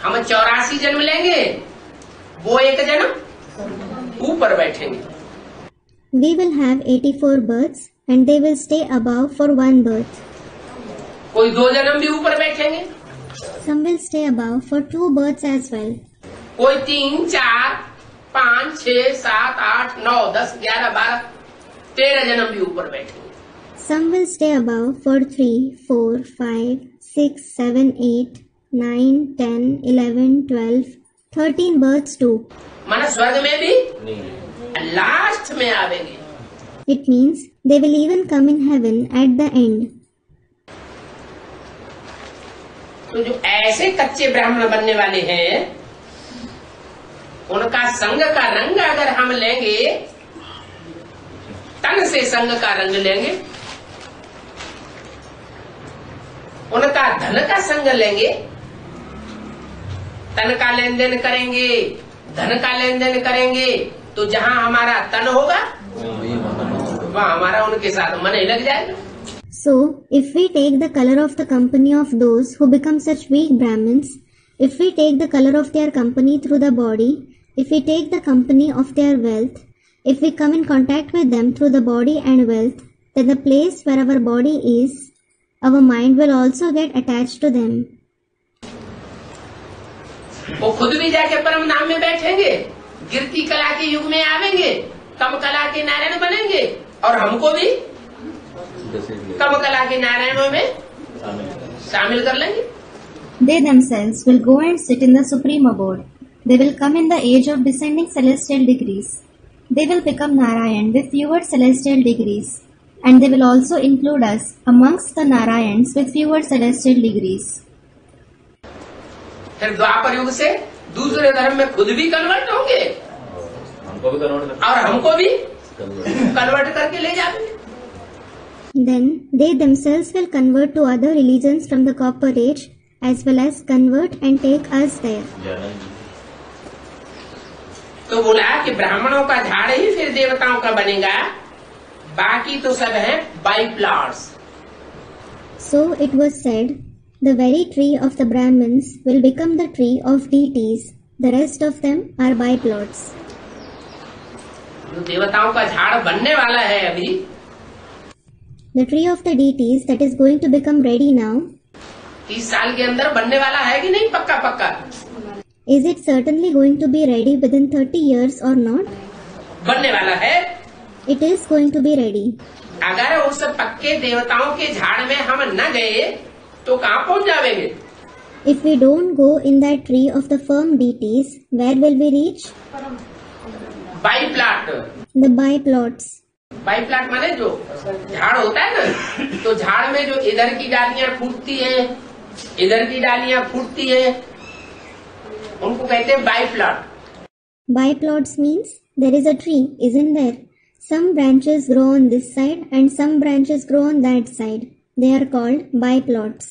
हम 84 जन्म लेंगे, वो एक जन्म ऊपर बैठेंगे। We will have 84 births and they will stay above for one birth. कोई 2 जन्म भी ऊपर बैठेंगे, Some will stay above for 2 births as well. कोई 3, 4, 5, 6, 7, 8, 9, 10, 11, 12, 13 जन्म भी ऊपर बैठेंगे। Some will stay above for 3, 4, 5, 6, 7, 8, 9, 10, 11, 12, 13 births too. माना स्वर्ग में भी लास्ट में आवेंगे। It means they will even come in heaven at the end. तो जो ऐसे कच्चे ब्राह्मण बनने वाले हैं, उनका संग का रंग अगर हम लेंगे, तन से संग का रंग लेंगे, उनका धन का संग लेंगे, तन का लेन देन करेंगे, धन का लेन देन करेंगे, तो जहां हमारा तन होगा वहां हमारा उनके साथ मन ही लग जाएगा। So, if we take the color of the company of those who become such weak Brahmins, if we take the color of their company through the body, if we take the company of their wealth, if we come in contact with them through the body and wealth, then the place where our body is, our mind will also get attached to them. वो खुद भी जाके परम धाम में बैठेंगे, गिरती कला के युग में आवेंगे, कम कला के नारायण बनेंगे, और हमको भी कम कला के नारायणों में शामिल कर लेंगे। They themselves will go and sit in the supreme abode. They will come in the age of descending celestial degrees. They will become Narayan with fewer celestial degrees. And they will also include us amongst the Narayans with fewer celestial degrees. फिर द्वापर युग से दूसरे धर्म में खुद भी convert होंगे, और हमको भी कन्वर्ट करके ले जाएंगे। Then they themselves will convert to other religions from the copper age, as well as convert and take us there. तो बोला कि ब्राह्मणों का झाड़ ही फिर देवताओं का बनेगा, बाकी तो सब है by plots. So it was said, the very tree of the Brahmins will become the tree of deities. The rest of them are byplots. जो देवताओं का झाड़ बनने वाला है अभी, The tree of the deities that is going to become ready now, 30 साल के अंदर बनने वाला है कि नहीं? पक्का पक्का is it certainly going to be ready within 30 years or not? बनने वाला है। It is going to be ready. अगर उस पक्के देवताओं के झाड़ में हम न गए तो कहाँ पहुँच जाएंगे? If we don't go in that tree of the firm deities, where will we reach? By plot. The byplots. By plot माने जो झाड़ होता है ना, तो झाड़ में जो इधर की डालियां फूटती हैं, इधर की डालियां फूटती हैं, उनको कहते हैं by plot. Byplots means there is a tree, isn't there? Some branches grow on this side and some branches grow on that side. They are called byplots.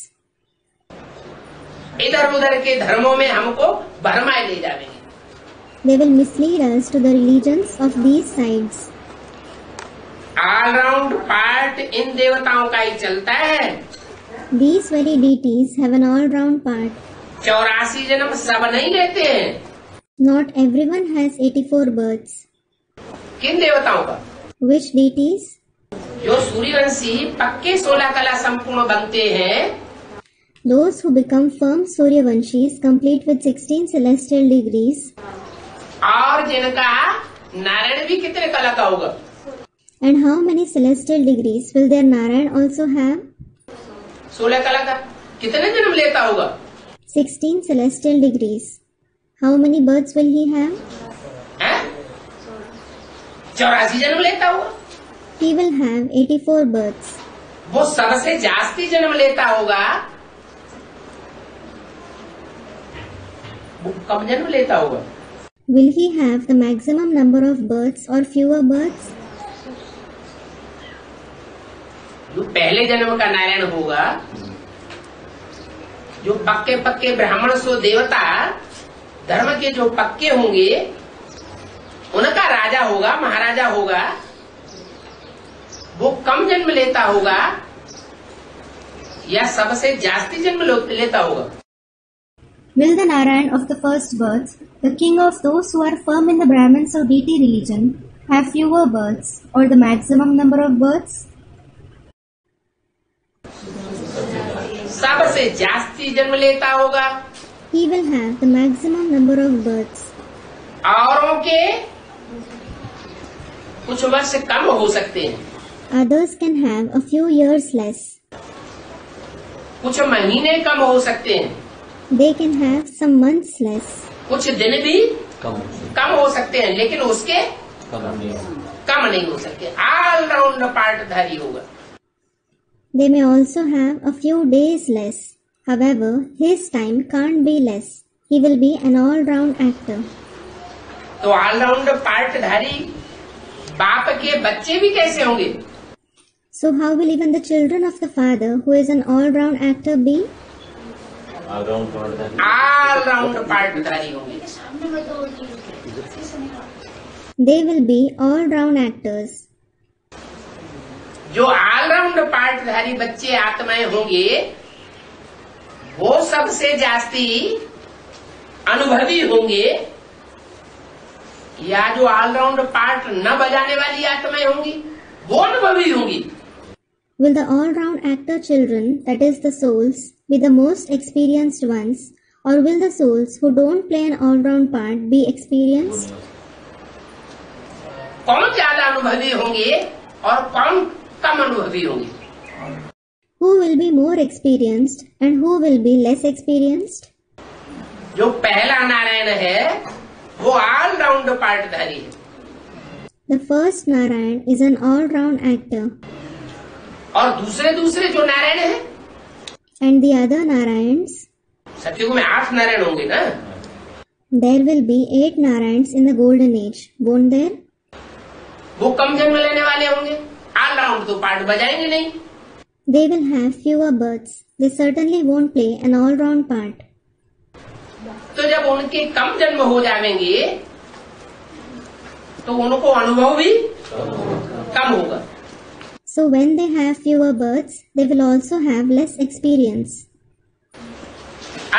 इधर उधर के धर्मों में हमको भरमाए ले जाएंगे। They will mislead us to the religions of these sides. All round part इन देवताओं का ही चलता है। These very deities have an all-round part. 84 जन्म सब नहीं लेते हैं। Not everyone has 84 births. किन देवताओं का? Which deities? जो सूर्यवंशी पक्के 16 कला संपूर्ण बनते हैं, Those who become firm Suryavanshis complete with 16 celestial degrees. और जिनका नारायण भी कितने कला का होगा? And how many celestial degrees will their Narayan also have? 16 कला का कितने जन्म लेता होगा? 16 celestial degrees. How many births will he have? 84 जन्म लेता होगा. He will have 84 births. वो सबसे जास्ती जन्म लेता होगा. वो कम जन्म लेता होगा? Will he have the maximum number of births or fewer births? जो पहले जन्म का नारायण होगा, जो पक्के पक्के ब्राह्मण सो देवता धर्म के जो पक्के होंगे, उनका राजा होगा, महाराजा होगा, वो कम जन्म लेता होगा या सबसे जास्ती जन्म लेता होगा? Will the Narayan of the first birth, the king of those who are firm in the Brahmins or deity religion, have fewer births or the maximum number of births? सबसे जास्ती जन्म लेता होगा. He will have the maximum number of births. औरों के कुछ वर्ष कम हो सकते हैं. Others can have a few years less. कुछ महीने कम हो सकते हैं. They can have some months less. कुछ दिन भी कम हो सकते हैं, लेकिन उसके कम नहीं हो सकते. ऑल राउंड पार्टधारी होगा. They may also have a few days less. However, his time can't be less. He will be an all-round actor. तो ऑलराउंड पार्टधारी बाप के बच्चे भी कैसे होंगे? So how will even the children of the father, who is an all-round actor, be? All round पार्टधारी होंगे. They will be all-round actors. जो ऑलराउंड पार्टधारी बच्चे आत्माएं होंगे, वो सबसे जास्ती अनुभवी होंगे, या जो ऑलराउंड पार्ट न बजाने वाली आत्माएं होंगी, वो अनुभवी होंगी? Will the all-round actor children, that is the souls, be the most experienced ones, or will the souls who don't play an all-round part be experienced? कौन ज्यादा अनुभवी होंगे और कौन कम अनुभवी होंगे? Who will be more experienced and who will be less experienced? जो पहला नारायण है वो ऑलराउंड पार्टधारी है. The first Narayan is an all-round actor. और दूसरे जो नारायण है, And the other Narayans, सतयुग में 8 नारायण होंगे ना? there will be 8 Narayans in the golden age, won't there? वो कम जन्म लेने वाले होंगे. ऑलराउंड तो पार्ट बजाएंगे नहीं. They will have fewer births. They certainly won't play an all-round part. तो जब उनके कम जन्म हो जाएंगे तो उनको अनुभव भी कम होगा. So when they have fewer births, they will also have less experience.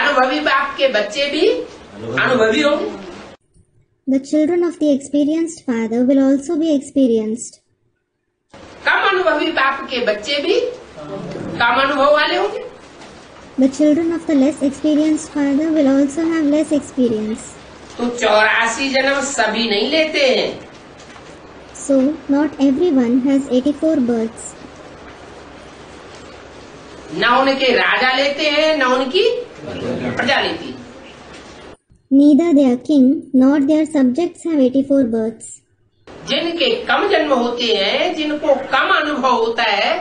अनुभवी बाप के बच्चे भी अनुभवी होंगे. The children of the experienced father will also be experienced. कम अनुभवी बाप के बच्चे भी कम अनुभव वाले होंगे. The children of the less experienced father will also have less experience. तो 84 जन्म सभी नहीं लेते हैं. So not everyone has 84 births. न उनके राजा लेते हैं, न उनकी प्रजा लेती है. Neither their king nor their subjects have 84 births. जिनके कम जन्म होते हैं, जिनको कम अनुभव होता है,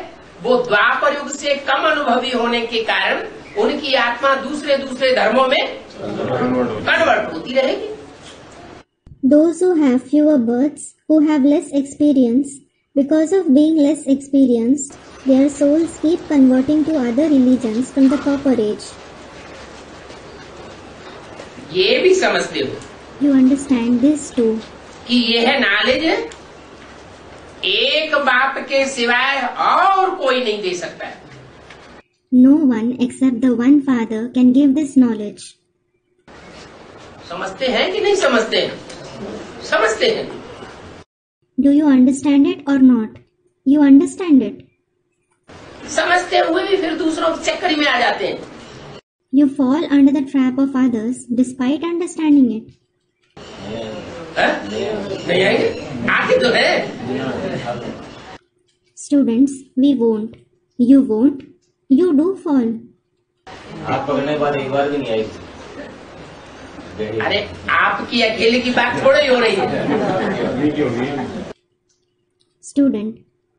वो द्वापर युग से कम अनुभवी होने के कारण उनकी आत्मा दूसरे धर्मों में कन्वर्ट होती रहेगी. Those who have fewer births, who have less experience, because of being less experienced, their souls keep converting to other religions from the copper age. ये भी समझते हो You understand this too. कि यह नॉलेज एक बाप के सिवाय और कोई नहीं दे सकता है. No one except the one Father can give this knowledge. समझते हैं कि नहीं समझते हैं? समझते हैं. Do you understand it or not? You understand it. समझते हुए भी फिर दूसरों के चक्कर में आ जाते हैं. You fall under the trap of others despite understanding it. नहीं आएंगे? आते तो है। Students, we won't. You won't. You do fall. आप पकड़ने के बाद एक बार भी नहीं आई। अरे आपकी अकेले की बात थोड़ी हो रही है। Student,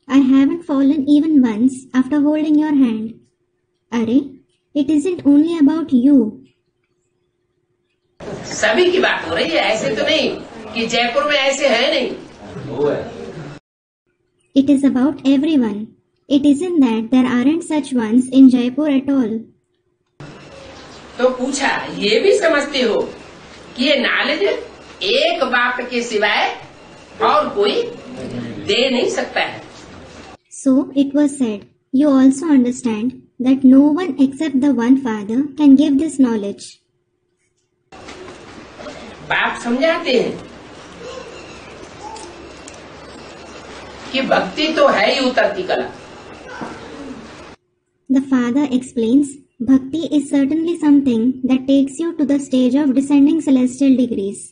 I haven't fallen even once after holding your hand. Arey, it isn't only about you. सभी की बात हो रही है, ऐसे तो नहीं कि जयपुर में ऐसे है नहीं। वो है। It is about everyone. It isn't that there aren't such ones in Jaipur at all. तो पूछा, ये भी समझते हो कि ये नॉलेज एक बाप के सिवाय और कोई दे नहीं सकता है। So it was said, you also understand that no one except the one Father can give this knowledge. बाप समझाते हैं कि भक्ति तो है ही उतरती कला। The Father explains, Bhakti is certainly something that takes you to the stage of descending celestial degrees.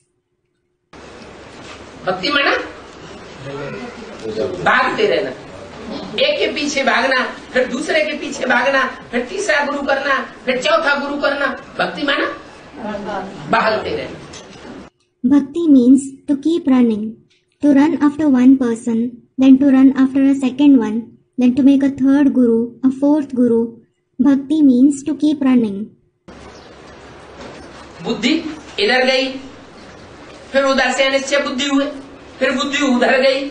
भक्ति माना भागते रहना, एक के पीछे भागना, फिर दूसरे के पीछे भागना, फिर तीसरा गुरु करना, फिर चौथा गुरु करना। भक्ति माना भागते रहना। Bhakti means to keep running, to run after one person, then to run after a second one, then to make a third guru, a fourth guru. Bhakti means to keep running. बुद्धि इधर गई, फिर उधर से अनिश्चय बुद्धि हुए, फिर बुद्धि उधर गई।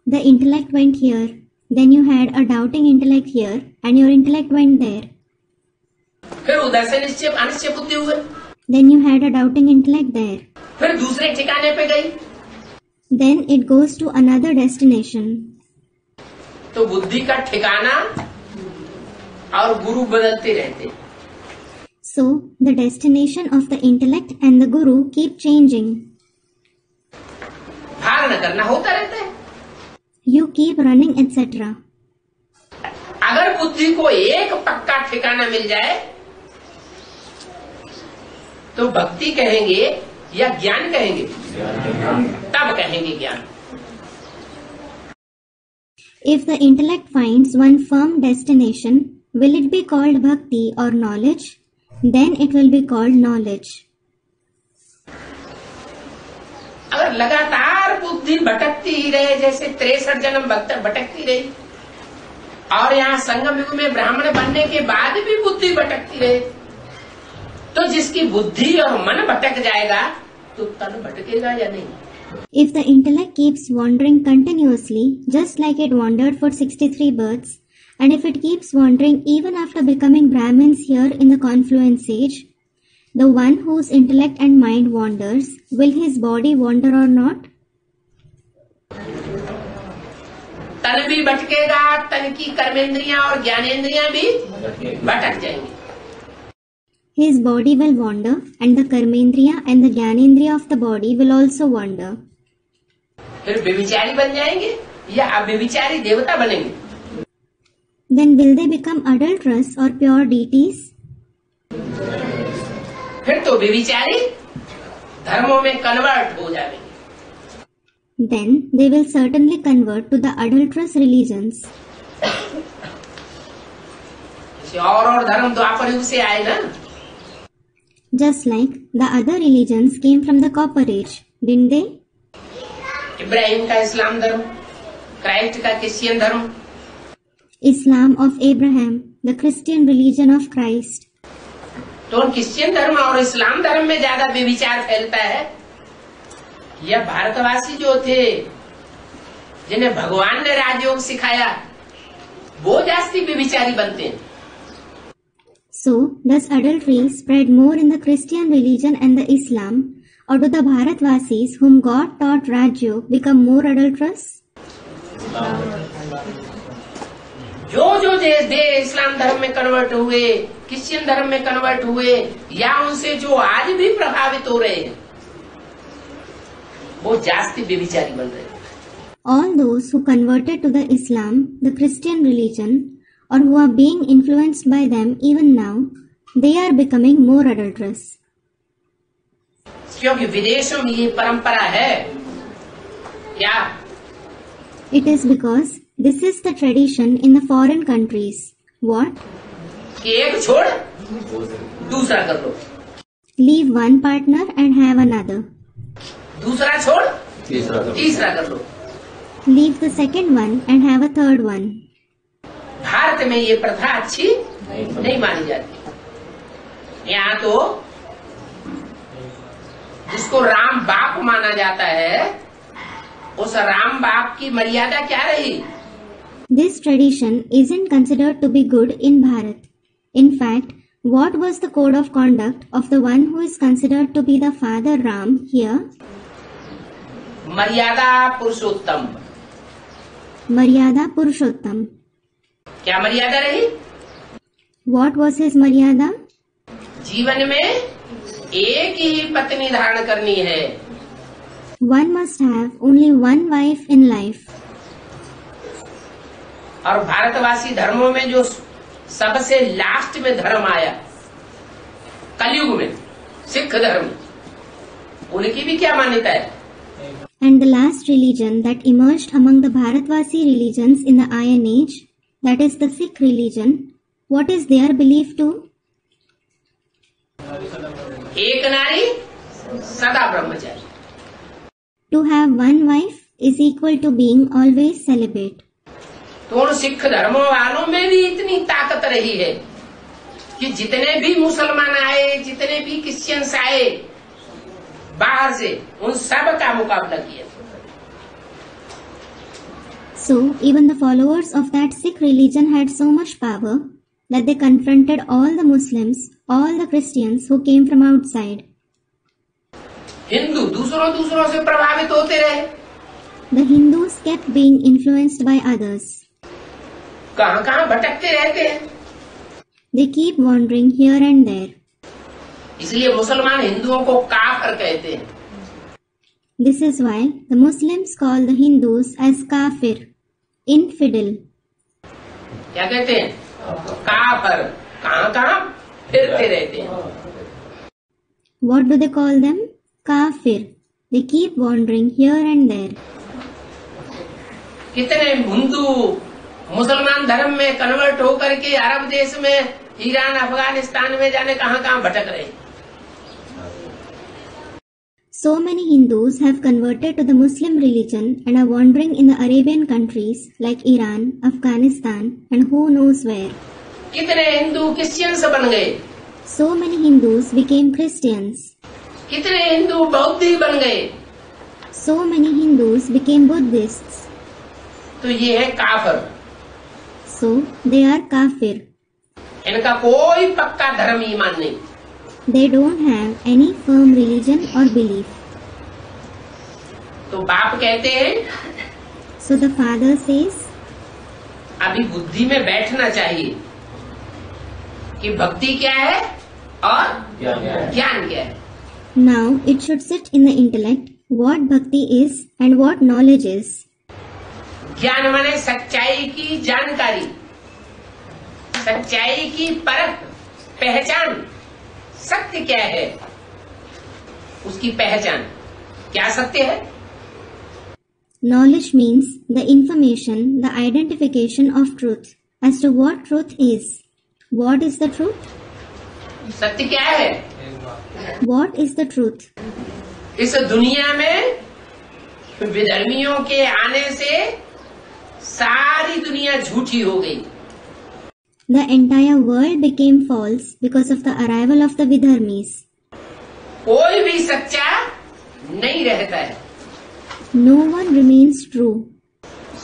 The intellect went here, then you had a doubting intellect here, and your intellect went there. फिर उधर से निश्चय अनिश्चय बुद्धि हुए, Then you had a doubting intellect there. फिर दूसरे ठिकाने पे गई। Then it goes to another destination. तो बुद्धि का ठिकाना और गुरु बदलते रहते। So, the destination of the intellect and the guru keep changing. भाग न करना होता रहता है। You keep running, etc. अगर बुद्धि को एक पक्का ठिकाना मिल जाए तो भक्ति कहेंगे या ज्ञान कहेंगे? तब कहेंगे ज्ञान। If the intellect finds one firm destination, will it be called bhakti or knowledge? Then it will be called knowledge. अगर लगातार बुद्धि भटकती ही रहे, जैसे 63 जन्म भटकती रही, और यहाँ संगम युग में ब्राह्मण बनने के बाद भी बुद्धि भटकती रहे, तो जिसकी बुद्धि और मन भटक जाएगा तो तन भटकेगा या नहीं? If the intellect keeps wandering continuously, just like it wandered for 63 births, and if it keeps wandering even after becoming Brahmins here in the confluence age, the one whose intellect and mind wanders, will his body wander or not? तन भी भटकेगा, तन की कर्मेंद्रियां और ज्ञानेंद्रियां भी भटक जाएंगी। His body will wander, and the karmendriya and the jnanendriya of the body will also wander. फिर व्यभिचारी बन जाएंगे या अव्यभिचारी देवता बनेंगे? Then will they become adulterous or pure deities? फिर तो व्यभिचारी धर्मों में कन्वर्ट हो जाएंगे। Then they will certainly convert to the adulterous religions. और धर्म द्वापर युग से आए ना? Just like the other religions came from the Copper Age, didn't they? Ibrahim का इस्लाम धर्म, क्राइस्ट का क्रिश्चियन धर्म, Islam of Abraham, the Christian religion of Christ. तो उन क्रिश्चियन धर्म और इस्लाम धर्म में ज्यादा व्यभिचार फैलता है या भारतवासी जो थे जिन्हें भगवान ने राजयोग सिखाया वो जास्ती व्यभिचारी बनते हैं? So, does adultery spread more in the Christian religion and the Islam, or do the Bharatvasis whom God taught Rajyog become more adulterous? जो दे इस्लाम धर्म में कन्वर्ट हुए, क्रिश्चियन धर्म में कन्वर्ट हुए, या उनसे जो आज भी प्रभावित हो रहे हैं, वो जास्ती व्यभिचारी बन रहे हैं। All those who converted to the Islam, the Christian religion, or who are being influenced by them even now, they are becoming more adulterous. क्योंकि विदेशों में ये परंपरा है क्या? It is because this is the tradition in the foreign countries. What? कि एक छोड़ दूसरा कर लो, Leave one partner and have another. दूसरा छोड़ तीसरा कर लो। Leave the second one and have a third one. Bharat में ये प्रथा अच्छी नहीं मानी जाती। यहाँ तो जिसको राम बाप माना जाता है, उस राम बाप की मर्यादा क्या रही? This tradition isn't considered to be good in Bharat. In fact, what was the code of conduct of the one who is considered to be the father Ram here? मर्यादा पुरुषोत्तम। Maryada Purushottam. क्या मर्यादा रही? What was his Maryada? जीवन में एक ही पत्नी धारण करनी है। One must have only one wife in life. और भारतवासी धर्मों में जो सबसे लास्ट में धर्म आया कलयुग में, सिख धर्म, उनकी भी क्या मान्यता है? And the last religion that emerged among the Bharatvasi religions in the Iron Age, that is the Sikh religion, what is their belief too? एक नारी सदा ब्रह्मचारी। To have one wife is equal to being always celibate. तो उन सिख धर्मों वालों में भी इतनी ताकत रही है कि जितने भी मुसलमान आए, जितने भी क्रिश्चियंस आए बाहर से, उन सब का मुकाबला किया। So, even the followers of that Sikh religion had so much power that they confronted all the Muslims, all the Christians who came from outside. Hindu दूसरों से प्रभावित होते रहे। The Hindus kept being influenced by others. कहाँ भटकते रहते हैं। They keep wandering here and there. इसलिए मुसलमान हिंदुओं को काफिर कहते हैं। This is why the Muslims call the Hindus as kafir, infidel. क्या कहते हैं? काफिर। कहाँ फिरते रहते हैं। What do they call them? Kafir. They keep wandering here and there. कितने हिंदू मुसलमान धर्म में कन्वर्ट होकर के अरब देश में, ईरान, अफगानिस्तान में जाने कहाँ भटक रहे। So many Hindus have converted to the Muslim religion and are wandering in the Arabian countries like Iran, Afghanistan and who knows where. कितने हिंदू क्रिश्चियंस बन गए। So many Hindus became Christians. कितने हिंदू बौद्धी बन गए। So many Hindus became Buddhists. तो ये है काफिर। So they are kafir. इनका कोई पक्का धर्म ईमान नहीं। They don't have any firm religion or belief. तो बाप कहते हैं, So the father says, अभी बुद्धि में बैठना चाहिए कि भक्ति क्या है और ज्ञान क्या है। now it should sit in the intellect what bhakti is and what knowledge is. ज्ञान माने सच्चाई की जानकारी, सच्चाई की परख, पहचान। सत्य क्या है, उसकी पहचान। क्या सत्य है? Knowledge means the information, the identification of truth as to what truth is. What is the truth? सत्य क्या है? What is the truth? इस दुनिया में विधर्मियों के आने से सारी दुनिया झूठी हो गई। The entire world became false because of the arrival of the Vidharmis. कोई भी सच्चा नहीं रहता है। No one remains true.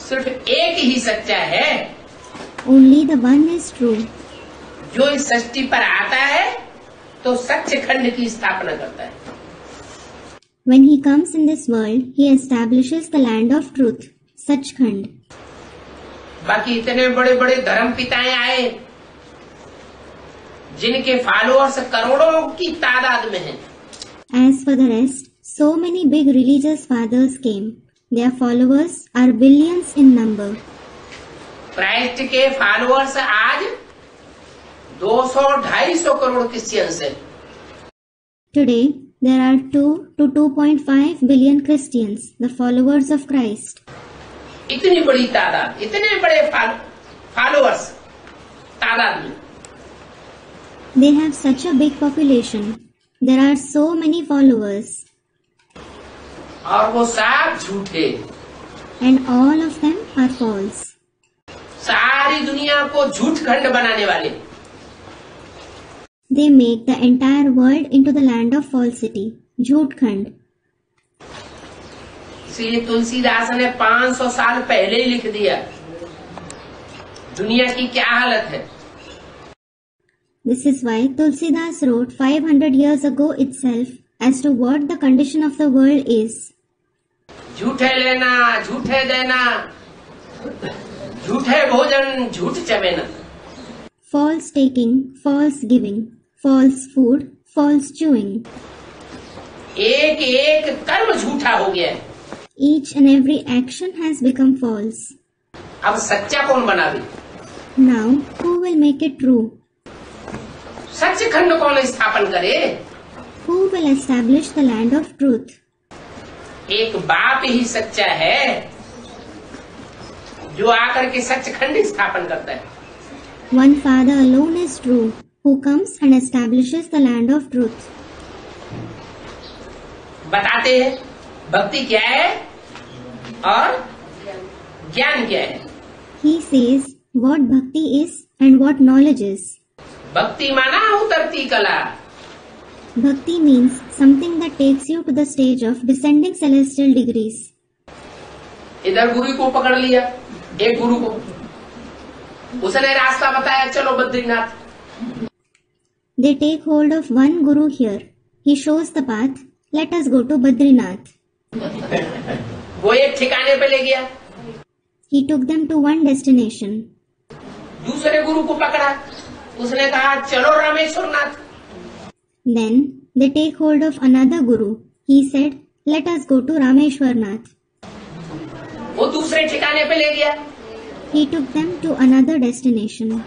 सिर्फ एक ही सच्चा है, Only the one is true. जो इस सृष्टि पर आता है तो सच्चखंड की स्थापना करता है। When he comes in this world, he establishes the land of truth, Sachkhand. बाकी इतने बड़े बड़े धर्म पिताएं आए जिनके फॉलोअर्स करोड़ों की तादाद में हैं। As for the rest, so many big religious fathers came. Their followers are billions in number. Christ के फॉलोअर्स आज 200-250 करोड़ क्रिश्चियंस है। Today, there are 2 to 2.5 billion Christians, the followers of Christ. इतनी बड़ी तादाद, इतने बड़े फॉलोअर्स तादाद में, They have such a big population. There are so many followers, और वो सब झूठे, and all of them are false. सारी दुनिया को झूठ खंड बनाने वाले। They make the entire world into the land of falsity, Jhootkhand. इसलिए तुलसीदास ने 500 साल पहले ही लिख दिया दुनिया की क्या हालत है। This is why Tulsidas wrote 500 years ago itself as to what the condition of the world is. झूठे लेना, झूठे देना, झूठे भोजन, झूठ चमेना। False taking, false giving, false food, false chewing. एक एक कर्म झूठा हो गया है। Each and every action has become false. अब सच्चा कौन बनावे? Now, who will make it true? सच खंड कौन स्थापन करे? Who will establish the land of truth? एक बाप ही सच्चा है जो आकर के सच खंड स्थापन करता है। One Father alone is true, who comes and establishes the land of truth. बताते हैं भक्ति क्या है और ज्ञान क्या है। He says what bhakti is and what knowledge is. भक्ति माना उतरती कला। Bhakti means something that takes you to the stage of descending celestial degrees. इधर गुरु को पकड़ लिया, एक गुरु को, उसने रास्ता बताया, चलो Badrinath. They take hold of one guru here. He shows the path. Let us go to Badrinath. वो एक ठिकाने पे ले गया, He took them to one destination. दूसरे गुरु को पकड़ा, उसने कहा चलो रामेश्वर नाथ। Then they take hold of another guru. He said, let us go to Rameshwarnath. वो दूसरे ठिकाने पे ले गया। He took them to another destination.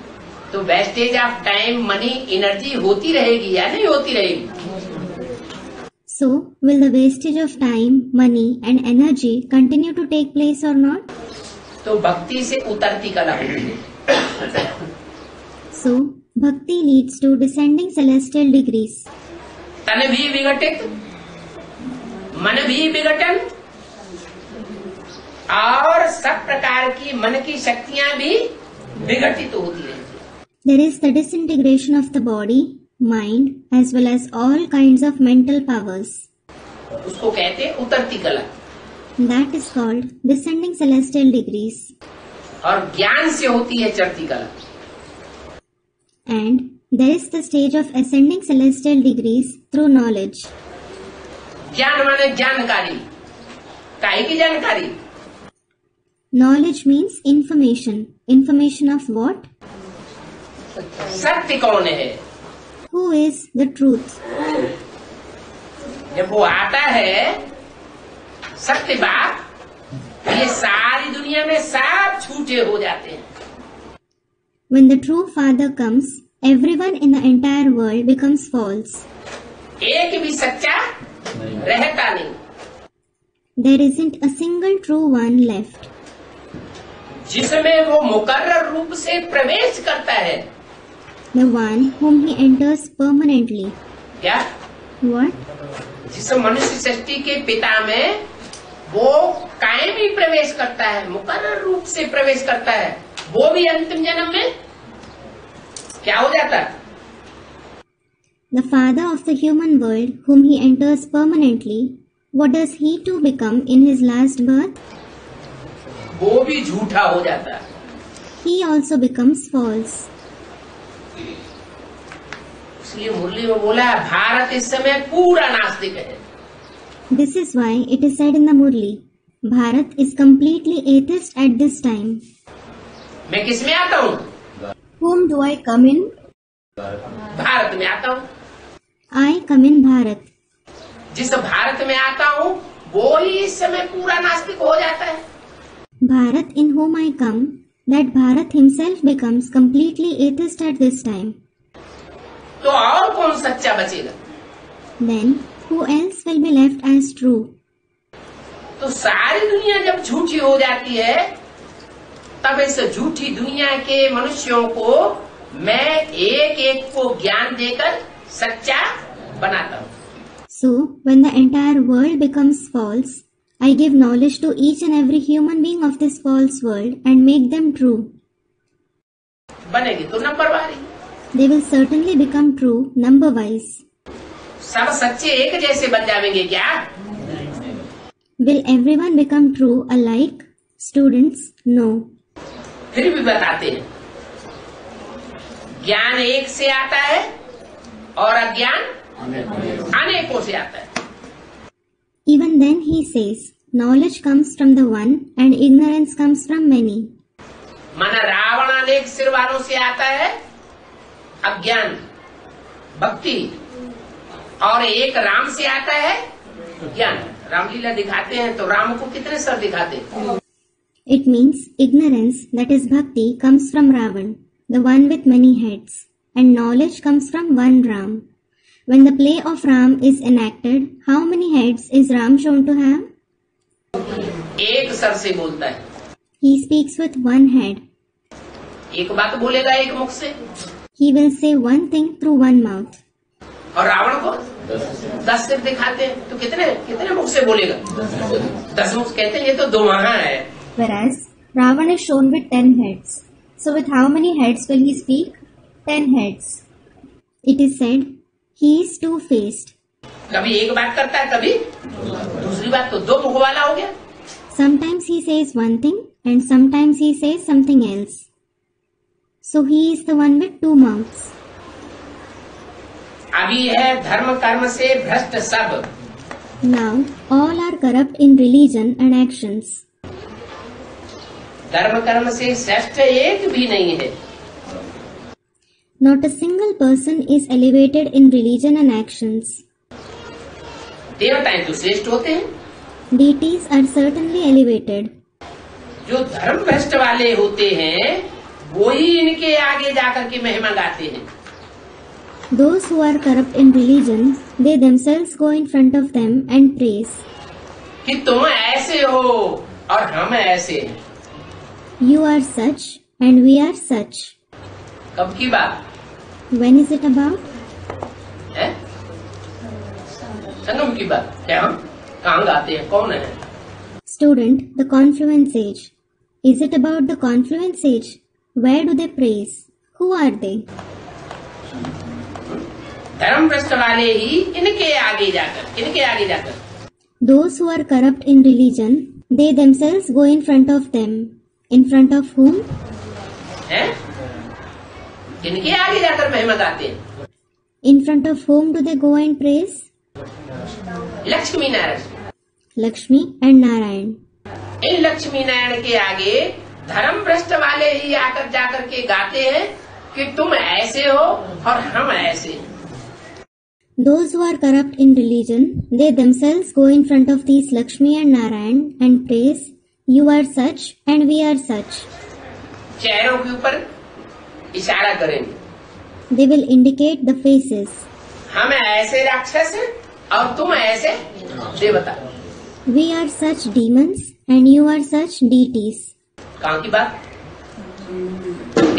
तो wastage of time, money, energy होती रहेगी या नहीं होती रहेगी? So, will the wastage of time, money and energy continue to take place or not? तो भक्ति से उतरती कला होती है। So, bhakti leads to descending celestial degrees. तन भी विघटित, मन भी विघटन, और सब प्रकार की मन की शक्तियां भी विघटित होती रहती है। There is the disintegration of the body, mind as well as all kinds of mental powers. उसको कहते हैं उतरती कला। That is called descending celestial degrees. और ज्ञान से होती है चढ़ती कला। And there is the stage of ascending celestial degrees through knowledge. ज्ञान माने जानकारी, काहे की जानकारी? Knowledge means information. Information of what? सत्य कौन है? Who is the truth? जब वो आता है सत्य बात, ये सारी दुनिया में सब झूठे हो जाते हैं। When the true Father comes, everyone in the entire world becomes false. एक भी सच्चा रहता नहीं। There isn't a single true one left. जिसमें वो मुकर्रर रूप से प्रवेश करता है। The one whom he enters permanently. क्या? What? जिस मनुष्य सृष्टि के पिता में वो कायमी प्रवेश करता है, मुकर्रर रूप से प्रवेश करता है, वो भी अंतिम जन्म में क्या हो जाता है? The Father of the human world whom he enters permanently, what does he too become in his last birth? वो भी झूठा हो जाता है। He also becomes false. इसलिए मुरली में बोला है भारत इस समय पूरा नास्तिक है। This is why it is said in the Murli, Bharat is completely atheist at this time. मैं किस में आता हूँ? Whom do I come in? Bharat में आता हूँ। I come in Bharat. जिस भारत में आता हूँ वो ही इस समय पूरा नास्तिक हो जाता है। Bharat in whom I come, that Bharat himself becomes completely atheist at this time. तो और कौन सच्चा बचेगा? Then who else will be left as true? तो सारी दुनिया जब झूठी हो जाती है, तब इस झूठी दुनिया के मनुष्यों को मैं एक एक को ज्ञान देकर सच्चा बनाता हूँ। So, when the entire world becomes false, I give knowledge to each and every human being of this false world and make them true. बनेगी तो नंबर वारी, They will certainly become true number-wise. सब सच्चे एक जैसे बन जाएंगे क्या? Will everyone become true alike? Students, no. फिर भी बताते हैं, ज्ञान एक से आता है और अज्ञान अनेकों से आता है। Even then he says, knowledge comes from the one and ignorance comes from many. माना रावण अनेक सिर वालों से आता है अज्ञान भक्ति, और एक राम से आता है ज्ञान। रामलीला दिखाते हैं तो राम को कितने सर दिखाते हैं? It means ignorance, that is bhakti, comes from Ravan, the one with many heads, and knowledge comes from one Ram. When the play of Ram is enacted, how many heads is Ram shown to have? एक sir से बोलता है, He speaks with one head. एक बात बोलेगा एक मुख से, He will say one thing through one mouth. और रावण को 10 सिर दिखाते हैं तो कितने कितने मुख से बोलेगा? 10 मुख। कहते हैं ये तो दोहा है। Whereas Ravan is shown with 10 heads. So with how many heads will he speak? 10 heads. It is said, he is two-faced. कभी एक बात करता है, कभी दूसरी बात, तो दो मुख वाला हो गया। Sometimes he says one thing and sometimes he says something else. So he is the one with two mouths. अभी है धर्म कर्म से भ्रष्ट सब, Now all are corrupt in religion and actions. धर्म कर्म से श्रेष्ठ एक भी नहीं है। Not a single person is elevated in religion and actions. देवताएं तो श्रेष्ठ होते हैं, Deities are certainly elevated. जो धर्म भ्रष्ट वाले होते हैं वो ही इनके आगे जाकर के महिमा गाते हैं। Those who are corrupt in religion, they themselves go in front of them and praise. कि तुम ऐसे हो और हम ऐसे हैं। You are such and we are such. कब की बात When is it about? है? संगम की बात। क्या हम कहाँ गाते हैं, कौन है? Student, the confluence age. Is it about the confluence age? Where do they praise? Who are they? धर्म भ्रष्ट वाले ही इनके आगे जाकर Those who are corrupt in religion, they themselves go in front of them. In front of whom? है? इनके आगे जाकर महिमा गाते हैं। In front of whom do they go and praise? Lakshmi Narayan. Lakshmi and Narayan. इन लक्ष्मी नारायण के आगे धर्म भ्रष्ट वाले ही आकर जाकर के गाते हैं कि तुम ऐसे हो और हम ऐसे हैं। Those who are corrupt in religion, they themselves go in front of these Lakshmi and Narayan and praise, you are such and we are such. चेहरों के ऊपर इशारा करेंगे, They will indicate the faces. हम ऐसे राक्षस हैं और तुम ऐसे देवता। We are such demons and you are such deities. कहाँ की बात?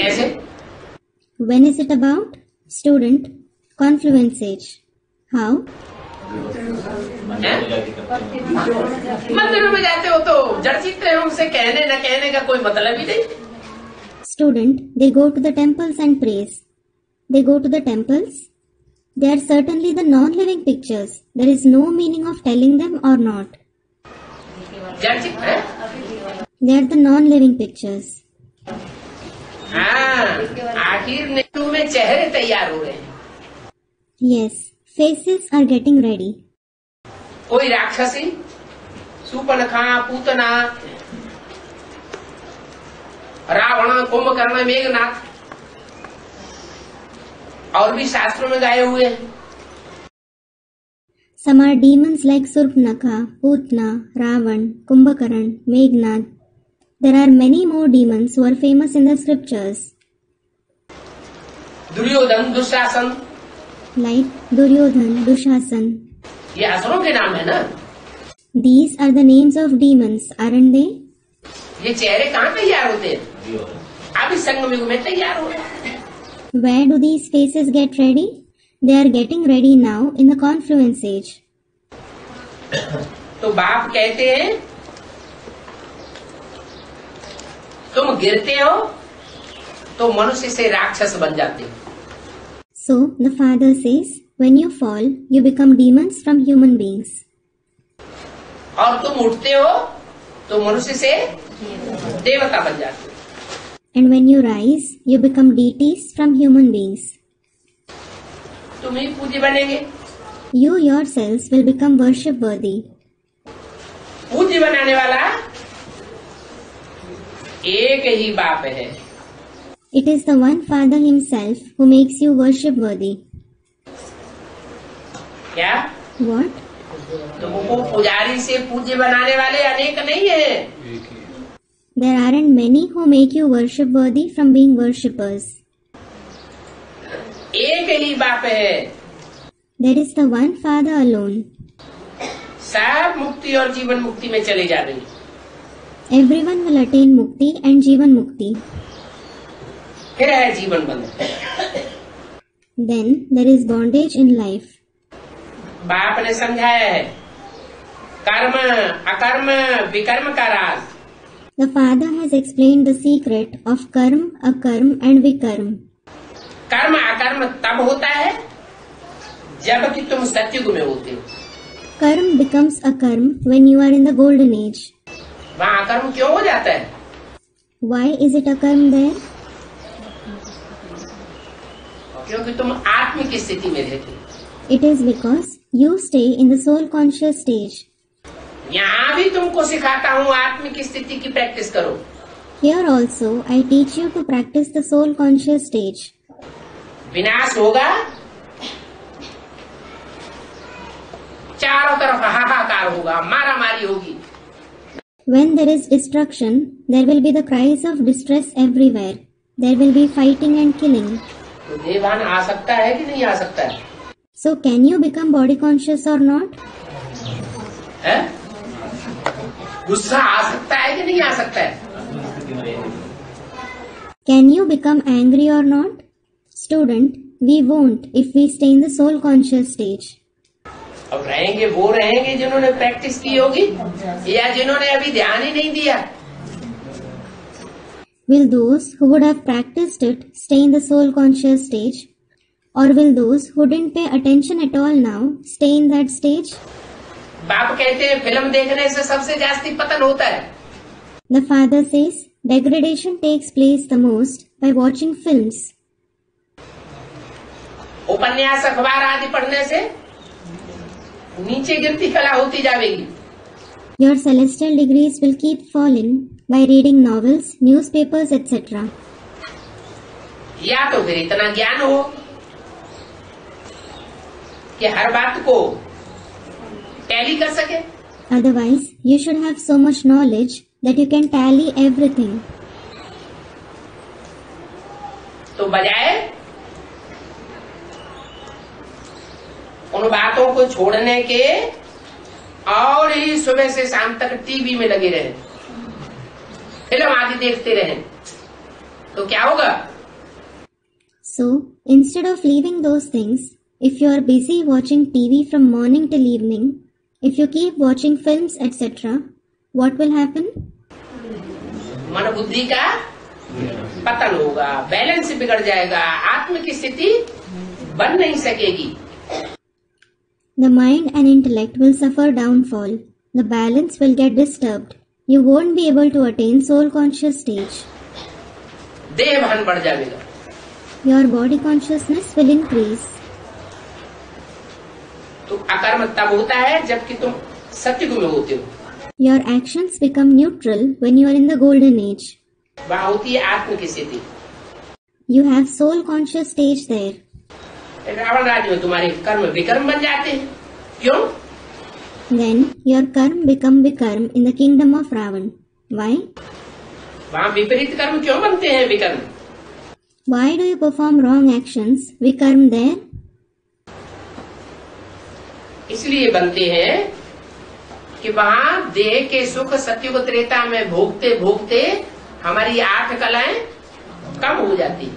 कैसे? When is it about? Student, confluence age. How? मंदिरों में जाते हो तो जड़ चित्त है, उनसे कहने न कहने का कोई मतलब ही नहीं। Student, they go to the temples and praise. They go to the temples. They are certainly the non-living pictures. There is no meaning of telling them or not. जड़ चित्त है। They are the non-living pictures. हाँ, आखिर नेतू में चेहरे तैयार हो रहे हैं। Yes, faces are getting ready. कोई राक्षसी, सूर्पनखा, पूतना, रावण, कुंभकर्ण, मेघनाथ और भी शास्त्रों में गाए हुए हैं। Some are demons like Surpnakha, Putna, Ravan, Kumbhakaran, Meghnad. There are many more demons who are famous in the scriptures. Duryodhan, Dushasan, like Duryodhan, Dushasan. ये असुरों के नाम है ना। These are the names of demons, aren't they? ये चेहरे कहाँ तैयार होते हैं? अभी संगम युग में तैयार हो रहे हैं। Where do these faces get ready? They are getting ready now in the confluence age. तो बाप कहते हैं तुम गिरते हो तो मनुष्य से राक्षस बन जाते हो। So the father says, when you fall, you become demons from human beings. और तुम उठते हो तो मनुष्य से देवता बन जाते हो। And when you rise, you become deities from human beings. तुम ही पूज्य बनेंगे। You yourselves will become worship worthy. पूज्य बनाने वाला एक ही बाप है। It is the one Father himself who makes you worship worthy. क्या? What? तुमको पुजारी से पूज्य बनाने वाले अनेक नहीं है। There aren't many who make you worship worthy from being worshippers. एक ही बाप है। There is the one Father alone. सब मुक्ति और जीवन मुक्ति में चले जा रही। Everyone will attain mukti and jivan mukti. फिर है जीवन बंधन। Then there is bondage in life. बाप ने समझाया है कर्म अकर्म विकर्म का राज। The Father has explained the secret of karma, akarm and vikarm. कर्म अकर्म तब होता है जबकि तुम सतयुग में होते हो। Karma becomes akarm when you are in the golden age. वहाँ अकर्म क्यों हो जाता है? Why is it akarm there? क्योंकि तुम आत्म की स्थिति में रहते हो। It is because you stay in the soul conscious stage. यहाँ भी तुमको सिखाता हूँ आत्म की स्थिति की प्रैक्टिस करो। Here also I teach you to practice the soul conscious stage. विनाश होगा, चारों तरफ हाहाकार होगा, मारामारी होगी। When there is destruction, there will be the cries of distress everywhere. There will be fighting and killing. तो देवान आ सकता है कि नहीं आ सकता है? So can you become body conscious or not? है? गुस्सा आ सकता है कि नहीं आ सकता है? Can you become angry or not? Student, we won't if we stay in the soul conscious stage. अब रहेंगे वो रहेंगे जिन्होंने प्रैक्टिस की होगी या जिन्होंने अभी ध्यान ही नहीं दिया। Will those who would have practiced it stay in the soul conscious stage? Or will those who didn't pay attention at all now stay in that stage? बाप कहते हैं फिल्म देखने से सबसे जास्ती पतन होता है। The Father says degradation takes place the most by watching films. उपन्यास अखबार आदि पढ़ने से नीचे गिरती कला होती जाएगी। Your celestial degrees will keep falling by reading novels, newspapers, etc. या तो फिर इतना ज्ञान हो कि हर बात को टैली कर सके। Otherwise, you should have so much knowledge that you can tally everything. तो बजाय उन बातों को छोड़ने के और ही सुबह से शाम तक टीवी में लगे रहे, फिल्म आदि देखते रहे, तो क्या होगा? So, instead of leaving those things, if you are busy watching TV from morning till evening, if you keep watching films, etc., what will happen? मन बुद्धि का पतन होगा, बैलेंस बिगड़ जाएगा, आत्म की स्थिति बन नहीं सकेगी। The mind and intellect will suffer downfall. The balance will get disturbed. You won't be able to attain soul conscious stage. देह भान बढ़ जाएगा। Your body consciousness will increase. तो अकर्म तब होता है जबकि तुम सत्युग में होते हो। Your actions become neutral when you are in the golden age. वहाँ होती है आत्म की स्थिति। You have soul conscious stage there. Ravan राज्य में तुम्हारे कर्म विकर्म बन जाते हैं। क्यों? Then your karma become vikarm in the kingdom of Ravan. Why? वहाँ विपरीत कर्म क्यों बनते हैं विकर्म? Why do you perform wrong actions, vikarm there? इसलिए बनते हैं कि वहाँ देह के सुख सत्युग त्रेता में भोगते भोगते हमारी 8 कलाएं कम हो जाती।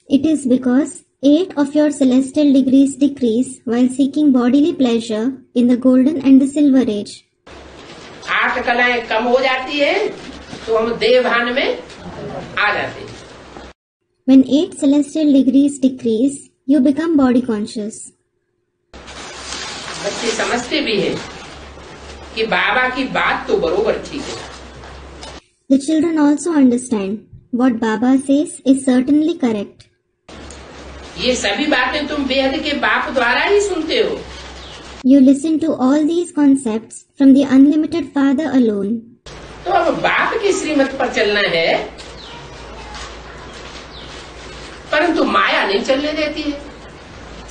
It is because 8 of your celestial degrees decrease while seeking bodily pleasure in the golden and the silver age. 8 कलाएं कम हो जाती है तो हम देह भान में आ जाते हैं। When 8 celestial degrees decrease, you become body conscious. बच्चे समझते भी हैं कि बाबा की बात तो बरोबर ठीक है। The children also understand what Baba says is certainly correct. ये सभी बातें तुम बेहद के बाप द्वारा ही सुनते हो। You listen to all these concepts from the unlimited Father alone. तो अब बाप की श्रीमत पर चलना है, परंतु माया नहीं चलने देती है।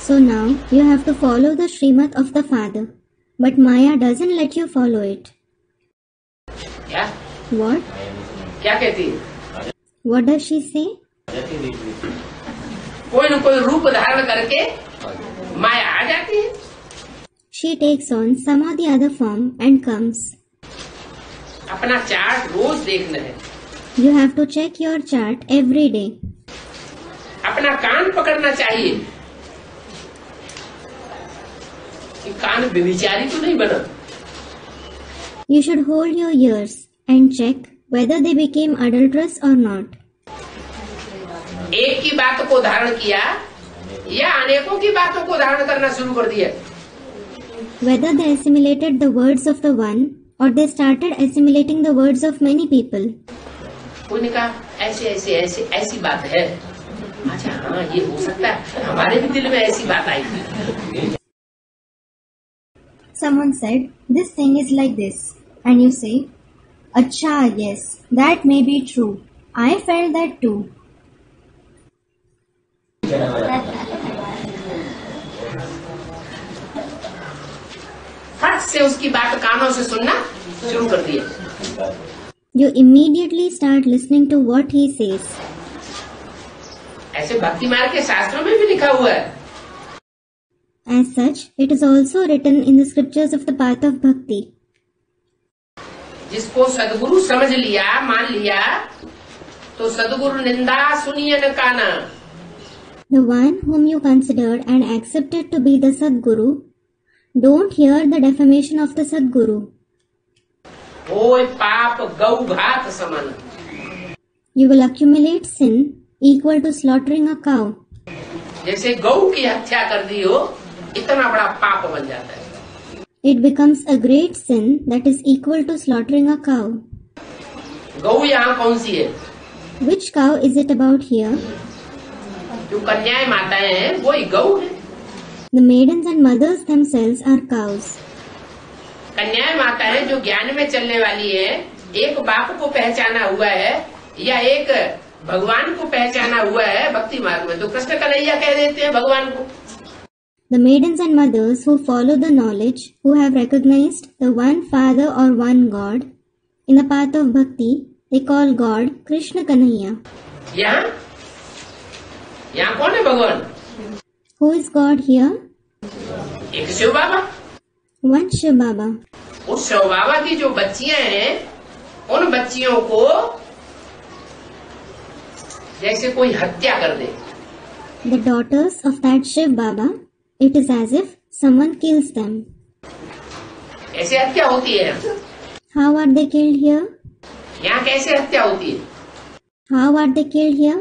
So now you have to follow the Srimad of the Father, but Maya doesn't let you follow it. क्या What? क्या कहती है? What does she say? कोई न कोई रूप धारण करके माया आ जाती है। She takes on some or the other form and comes. अपना चार्ट रोज देखना है। You have to check your chart every day. अपना कान पकड़ना चाहिए कि कान व्यभिचारी तो नहीं बना। You should hold your ears and check whether they became adulterous or not. एक की बात को धारण किया या अनेकों की बातों को धारण करना शुरू कर दिया। Whether they assimilated the words of the one or they started assimilating the words of many people. कोई ने कहा ऐसे ऐसे ऐसे ऐसी बात है। अच्छा हाँ ये हो सकता है, हमारे भी दिल में ऐसी बात आई थी। Someone said, this thing is like this. And you say, Acha, yes, that may be true. I felt that too. फट से उसकी बात कानों से सुनना शुरू कर दिया। You immediately start listening to what he says. ऐसे भक्ति मार्ग के शास्त्रों में भी लिखा हुआ है। As such, it is also written in the scriptures of the path of bhakti. जिसको सदगुरु समझ लिया मान लिया तो सदगुरु निंदा सुनिए न काना। The one whom you considered and accepted to be the Sadguru, don't hear the defamation of the Sadguru. ओए पाप गौ घात समान। You will accumulate sin equal to slaughtering a cow. जैसे गौ की हत्या कर दी हो इतना बड़ा पाप बन जाता है। It becomes a great sin that is equal to slaughtering a cow. गौ यहाँ कौन सी है? Which cow is it about here? जो कन्याएं माताएं हैं वही गौ है। The maidens and mothers themselves are cows. कन्याएं माताएं जो ज्ञान में चलने वाली है, एक बाप को पहचाना हुआ है या एक भगवान को पहचाना हुआ है भक्ति मार्ग में, तो कृष्ण कन्हैया कह देते हैं भगवान को। The maidens and mothers who follow the knowledge, who have recognized the one Father or one God, in the path of bhakti, they call God Krishna Kanhaiya. यहाँ कौन है भगवान? Who is God here? एक शिव बाबा। One Shiv Baba. उस शिव बाबा की जो बच्चियां हैं, उन बच्चियों को जैसे कोई हत्या कर दे। The daughters of that Shiv Baba, it is as if someone kills them. ऐसे हत्या होती है। How are they killed here? यहाँ कैसे हत्या होती है? How are they killed here?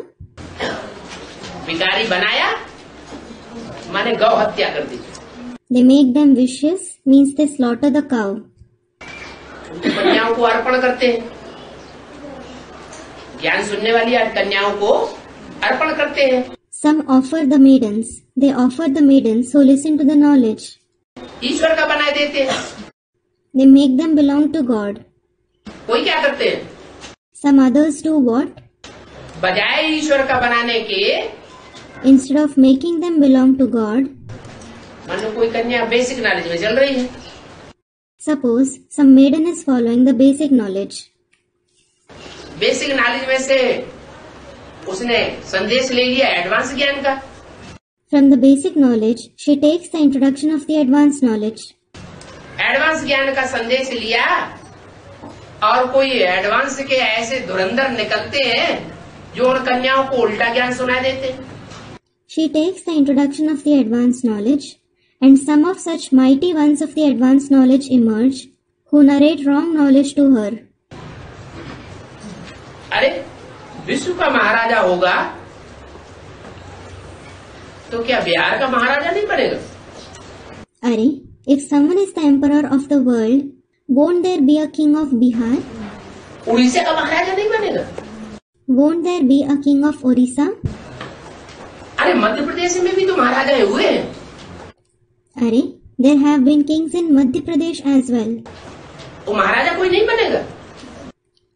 भिखारी बनाया माने गौ हत्या कर दी। They make them vicious, means they slaughter the cow. उनकी कन्याओं को अर्पण करते हैं। ज्ञान सुनने वाली कन्याओं को अर्पण करते हैं। Some offer the maidens. They offer the maidens who listen to the knowledge. ईश्वर का बना देते हैं। They make them belong to God. कोई क्या करते हैं? Some others do what? बजाय ईश्वर का बनाने के, Instead of making them belong to God, मानो कोई कन्या बेसिक नॉलेज में चल रही है। suppose some maiden is following the basic knowledge. Basic knowledge में से उसने संदेश ले लिया एडवांस ज्ञान का। From the basic knowledge, she takes the introduction of the advanced knowledge. Advance ज्ञान का संदेश लिया और कोई एडवांस के ऐसे धुरंधर निकलते हैं जो उन कन्याओं को उल्टा ज्ञान सुना देते हैं। She takes the introduction of the advanced knowledge, and some of such mighty ones of the advanced knowledge emerge, who narrate wrong knowledge to her. अरे विश्व का महाराजा होगा तो क्या बिहार का महाराजा नहीं बनेगा? Are, if someone is the emperor of the world, won't there be a king of Bihar? Orissa का महाराजा नहीं बनेगा? Won't there be a king of Orissa? अरे मध्य प्रदेश में भी तो महाराजा हुए हैं। Are, there have been kings in Madhya Pradesh as well. तो महाराजा कोई नहीं बनेगा?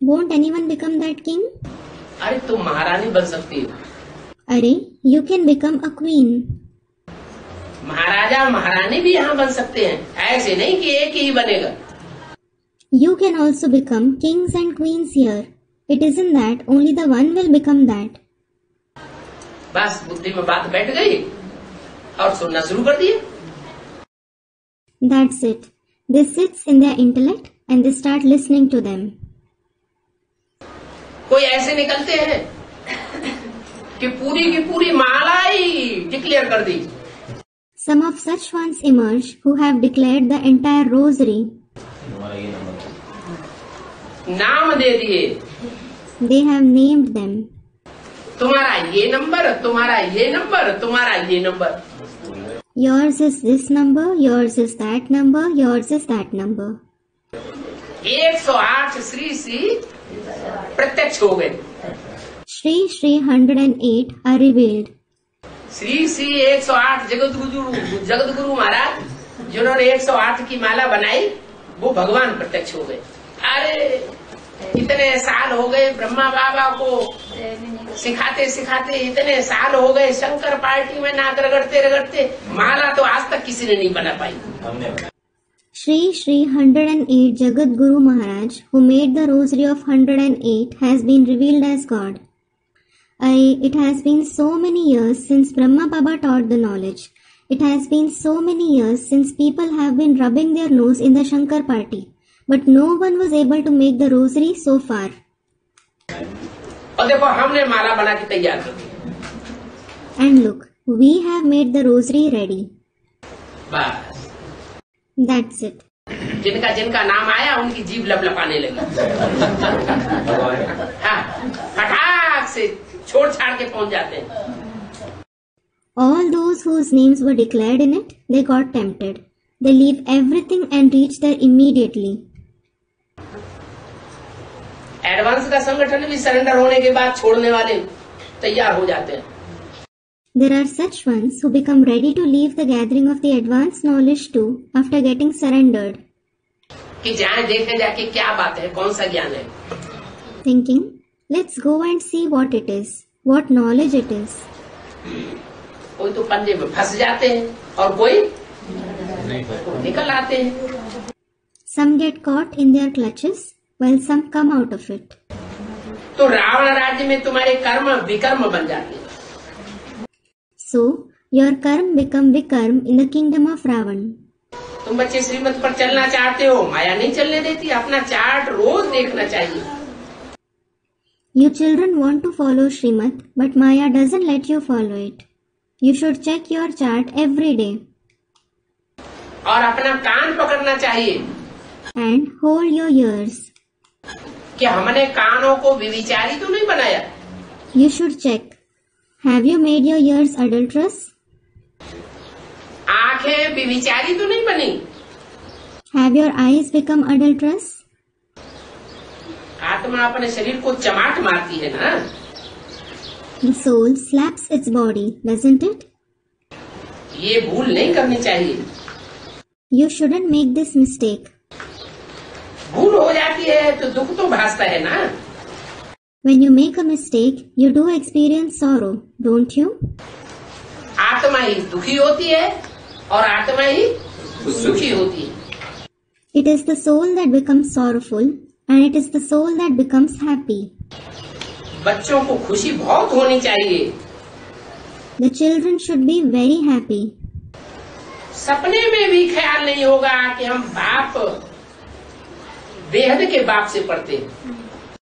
Won't anyone become that king? अरे तुम महारानी बन सकती हो। Are, you can become a queen. महाराजा महारानी भी यहाँ बन सकते हैं, ऐसे नहीं कि एक ही बनेगा। You can also become kings and queens here. It isn't that only the one will become that. बस बुद्धि में बात बैठ गई और सुनना शुरू कर दिए। That's it. This sits in their intellect and they start listening to them. कोई ऐसे निकलते हैं कि पूरी की पूरी माला ही डिक्लेयर कर दी। Some of such ones emerge who have declared the entire rosary. हमारा ये नंबर नाम दे दिए, They have named them. तुम्हारा ये नंबर, तुम्हारा ये नंबर, तुम्हारा ये number. Yours is this number, yours is that number, yours is that number. 108 Shri Shri प्रत्यक्ष हो गए। Shri 108 are revealed. Shri Shri 108 Jagat Guru Maharaj जिन्होंने 108 की माला बनाई वो भगवान प्रत्यक्ष हो गए। अरे इतने साल हो गए ब्रह्मा बाबा को सिखाते सिखाते, इतने साल हो गए शंकर पार्टी में नाक रगड़ते रगड़ते, माला तो आज तक किसी ने नहीं बना पाई। हमने Shri 108 Jagat Guru Maharaj, who made the rosary of 108, has been revealed as God. It has been so many years since Brahma Baba taught the knowledge. It has been so many years since people have been rubbing their nose in the Shankar party, but no one was able to make the rosary so far. और देखो हमने माला बना के तैयार कर दी। And look, we have made the rosary ready. बस That's it. जिनका जिनका नाम आया उनकी जीभ लपलपाने लगी। हाँ, फटाक से छोड़ छाड़ के पहुंच जाते हैं। All those whose names were declared in it, they got tempted. They leave everything and reach there immediately. Advance का संगठन भी सरेंडर होने के बाद छोड़ने वाले तैयार हो जाते हैं। There are such ones who become ready to leave the gathering of the advanced knowledge too after getting surrendered. कि जाएं देखें जाके क्या बात है, कौन सा ज्ञान है। Thinking, let's go and see what it is, what knowledge it is. कोई तो पंजे में फंस जाते हैं और कोई निकल आते हैं। Some get caught in their clutches, while some come out of it. तो रावण राज्य में तुम्हारे कर्म विकर्म बन जाते हैं। So, your karma become vikarm in the kingdom of Ravan. तुम बच्चे श्रीमत पर चलना चाहते हो, माया नहीं चलने देती। अपना चार्ट रोज देखना चाहिए। You children want to follow Srimad, but Maya doesn't let you follow it. You should check your chart every day. और अपना कान पकड़ना चाहिए। And hold your ears. कि हमने कानों को व्यभिचारी तो नहीं बनाया। You should check. Have you made your ears adulterous? आंखें व्यभिचारी तो नहीं बनी। Have your eyes become adulterous? आत्मा अपने शरीर को चमाट मारती है ना। The soul slaps its body, doesn't it? ये भूल नहीं करनी चाहिए। You shouldn't make this mistake. भूल हो जाती है तो दुख तो भासता है ना। When you make a mistake, you do experience sorrow, don't you? आत्मा ही दुखी होती है और आत्मा ही सुखी होती है। It is the soul that becomes sorrowful, and it is the soul that becomes happy. बच्चों को खुशी बहुत होनी चाहिए। The children should be very happy. सपने में भी ख्याल नहीं होगा कि हम बाप बेहद के बाप से पढ़ते हैं।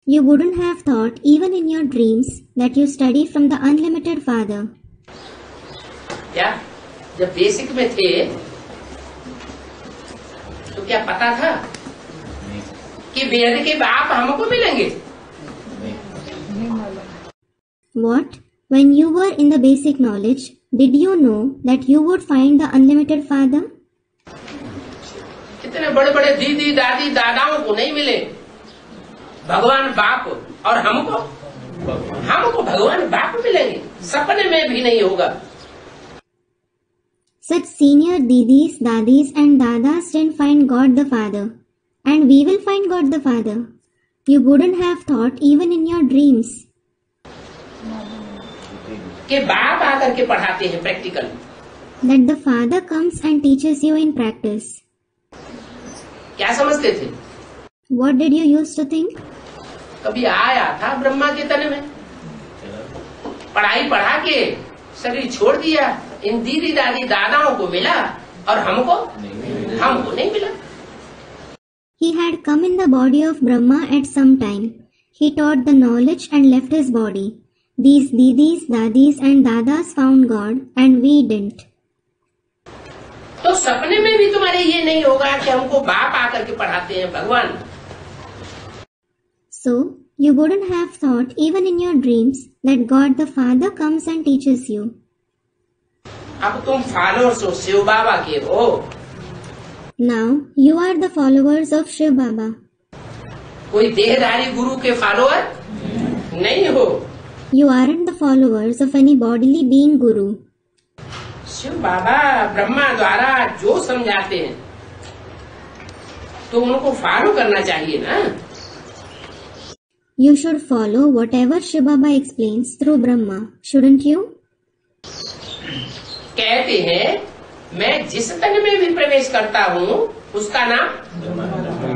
You wouldn't have thought even in your dreams that you study from the unlimited Father. क्या जब बेसिक में थे तो क्या पता था कि बेहद के बाप हमको मिलेंगे? What? When you were in the basic knowledge, did you know that you would find the unlimited Father? कितने बड़े बड़े दीदी दादी दादाओं को नहीं मिले भगवान बाप, और हमको भगवान बाप मिलेंगे, सपने में भी नहीं होगा। Such senior didis, dadis and dadas didn't find God the Father. And we will find God the Father. You wouldn't have thought even in your dreams. कि बाप आकर के पढ़ाते हैं practical. That the Father comes and teaches you in practice. क्या समझते थे? What did you used to think? कभी आया था ब्रह्मा के तन में, पढ़ाई पढ़ा के शरीर छोड़ दिया, इन दीदी दादी दादाओं को मिला और हमको नहीं मिला। He had come in the body of Brahma at some time. He taught the knowledge and left his body. These didis, dadis and dadas found God and we didn't. तो सपने में भी तुम्हारे ये नहीं होगा कि हमको बाप आकर के पढ़ाते हैं भगवान। So, you wouldn't have thought even in your dreams that God the Father comes and teaches you. अब तुम फॉलोअर्स हो शिव बाबा के हो। Now, you are the followers of Shiv Baba. कोई देहधारी गुरु के फॉलोअर नहीं हो। You aren't the followers of any bodily being guru. Shiv बाबा ब्रह्मा द्वारा जो समझाते हैं तो उनको फॉलो करना चाहिए ना। You should follow whatever Shiv Baba explains through Brahma, shouldn't you? कहते हैं मैं जिस तन में भी प्रवेश करता हूँ उसका नाम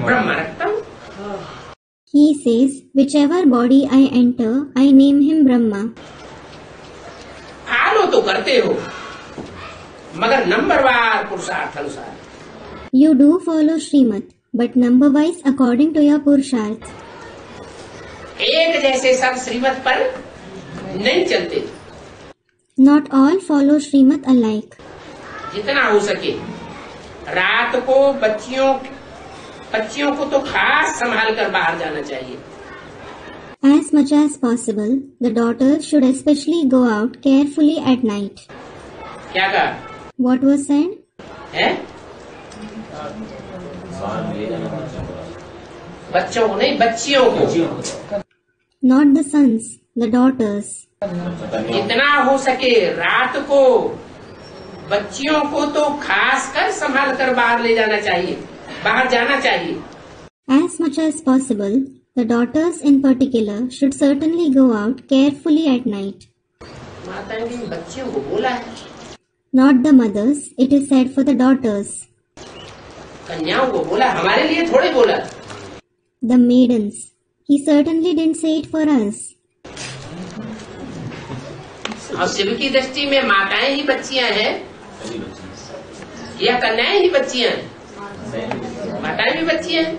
ब्रह्मा रखता हूँ। He says, whichever body I enter, I name him Brahma. Follow तो करते हो मगर नंबरवार पुरुषार्थ अनुसार। You do follow Srimad, but number-wise according to your Purusharth. एक जैसे सब श्रीमत पर नहीं चलते। Not all follow Srimad alike. जितना हो सके रात को बच्चियों को तो खास संभाल कर बाहर जाना चाहिए। As much as possible, the daughters should especially go out carefully at night. क्या कहा? What was said? है? बच्चों को नहीं, बच्चियों को। Not the sons, the daughters. जितना हो सके रात को बच्चियों को तो खास कर संभाल कर बाहर ले जाना चाहिए, बाहर जाना चाहिए। As much as possible, the daughters in particular should certainly go out carefully at night. माता ने बच्चियों को बोला है, Not the mothers, it is said for the daughters. कन्याओं को बोला, हमारे लिए थोड़े बोला। The maidens. He certainly didn't say it for us. और शिव की दृष्टि में माताएं ही बच्चियां हैं या कन्याएं ही बच्चियां हैं? माताएं भी बच्चियां हैं।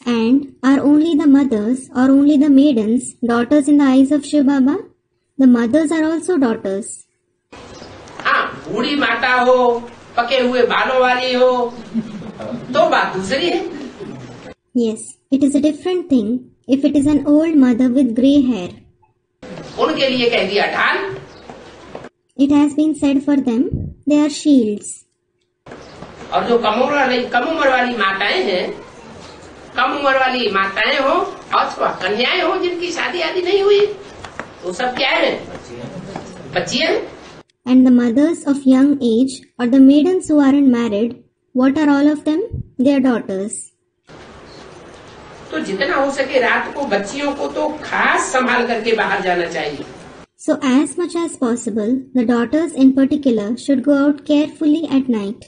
And are only the mothers or only the maidens daughters in the eyes of Shiv Baba? The mothers are also daughters. हाँ, बूढ़ी माता हो, पके हुए बालों वाली हो तो बात दूसरी है। Yes, it is a different thing if it is an old mother with grey hair. उनके लिए कह दिया ढाल। It has been said for them, they are shields. और जो कम उम्र वाली माताएं हैं, कम उम्र वाली माताएं हो अथवा कन्याएं हो जिनकी शादी आदि नहीं हुई, वो सब क्या है? बच्चियां। And the mothers of young age or the maidens who aren't married, what are all of them? They are daughters. तो जितना हो सके रात को बच्चियों को तो खास संभाल करके बाहर जाना चाहिए। So as much as possible, the daughters in particular should go out carefully at night.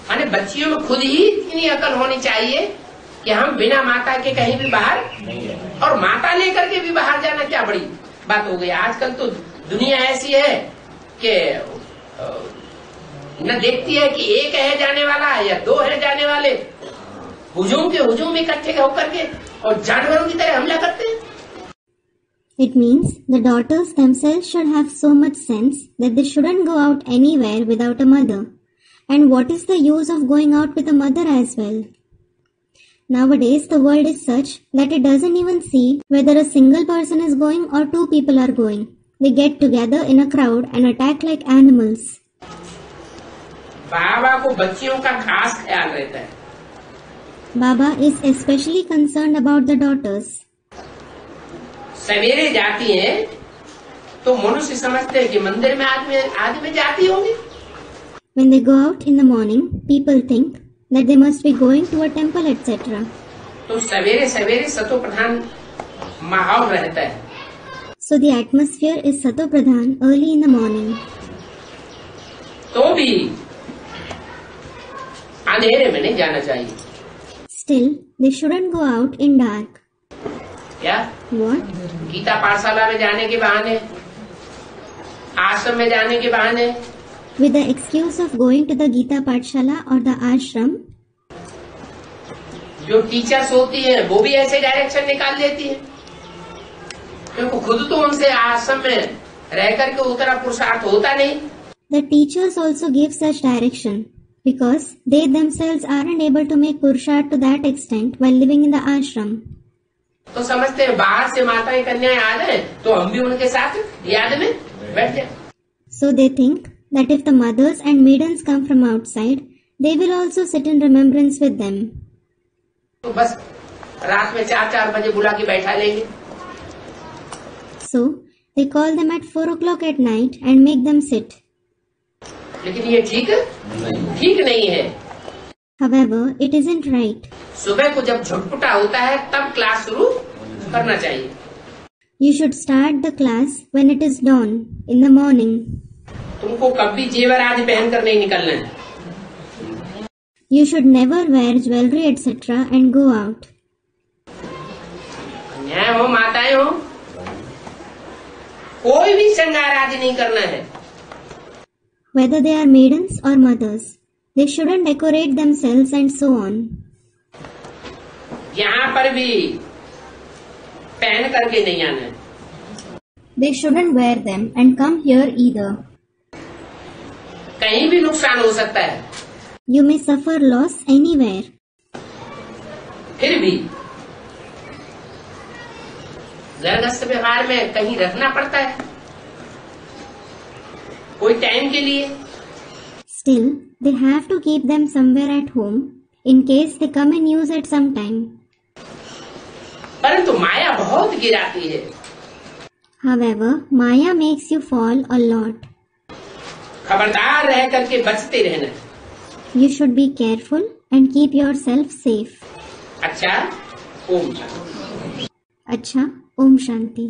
माने बच्चियों में खुद ही इतनी अकल होनी चाहिए कि हम बिना माता के कहीं भी बाहर, और माता लेकर के भी बाहर जाना क्या बड़ी बात हो गई। आजकल तो दुनिया ऐसी है कि न देखती है कि एक है जाने वाला या दो है जाने वाले, हुजूम के हुजूम इकट्ठे होकर के और जानवरों की तरह हमला करते हैं। It means the daughters themselves should have so much sense that they shouldn't go out anywhere without a mother. And what is the use of going out with a mother as well? Nowadays, the world is such that it doesn't even see whether a single person is going or two people are going. They get together in a crowd and attack like animals. बाबा को बच्चियों का खास ख्याल रहता है। Baba is especially concerned about the daughters. सवेरे जाती हैं तो मनुष्य समझते हैं कि मंदिर में आदमी जाती होंगी। When they go out in the morning, people think that they must be going to a temple, etc. तो सवेरे सवेरे सतो प्रधान माहौल रहता है। So the atmosphere is Sato Pradhan early in the morning. तो भी अंधेरे में नहीं जाना चाहिए। Still, they shouldn't go out in dark. क्या? What? गीता पाठशाला में जाने के बहाने, आश्रम में जाने के बहाने, With the excuse of going to the Gita Pathshala or the ashram, जो टीचर्स होती है वो भी ऐसे डायरेक्शन निकाल लेती है, क्योंकि खुद तो उनसे आश्रम में रह करके उतना पुरुषार्थ होता नहीं। the teachers also give such direction because they themselves aren't able to make Purusharth to that extent while living in the ashram. तो समझते हैं बाहर से माताएं कन्याएं आ जाए तो हम भी उनके साथ याद में बैठ जाए। So they think that if the mothers and maidens come from outside, they will also sit in remembrance with them. तो बस रात में 4-4 बजे बुला के बैठा लेंगे। So they call them at 4 o'clock at night and make them sit. लेकिन ये ठीक नहीं है। However, it isn't right. सुबह को जब झटपटा होता है तब क्लास शुरू करना चाहिए। You should start the class when it is dawn, in the morning. तुमको कभी जेवर आदि पहन कर नहीं निकलना है। You should never wear jewelry etc. and go out. कन्याएं हो, माताएं हो, कोई भी श्रृंगार आदि नहीं करना है। Whether they are maidens or mothers, they shouldn't decorate themselves and so on. यहाँ पर भी पहन करके नहीं आना है। They shouldn't wear them and come here either. कहीं भी नुकसान हो सकता है। You may suffer loss anywhere. फिर भी गृहस्थ व्यवहार में कहीं रखना पड़ता है कोई टाइम के लिए। Still, they have to keep them somewhere at home in case they come in use at some time. परंतु माया बहुत गिराती है। However, Maya makes you fall a lot. खबरदार रह करके बचते रहना। You should be careful and keep yourself safe. अच्छा, ओम शांति। अच्छा, Om Shanti.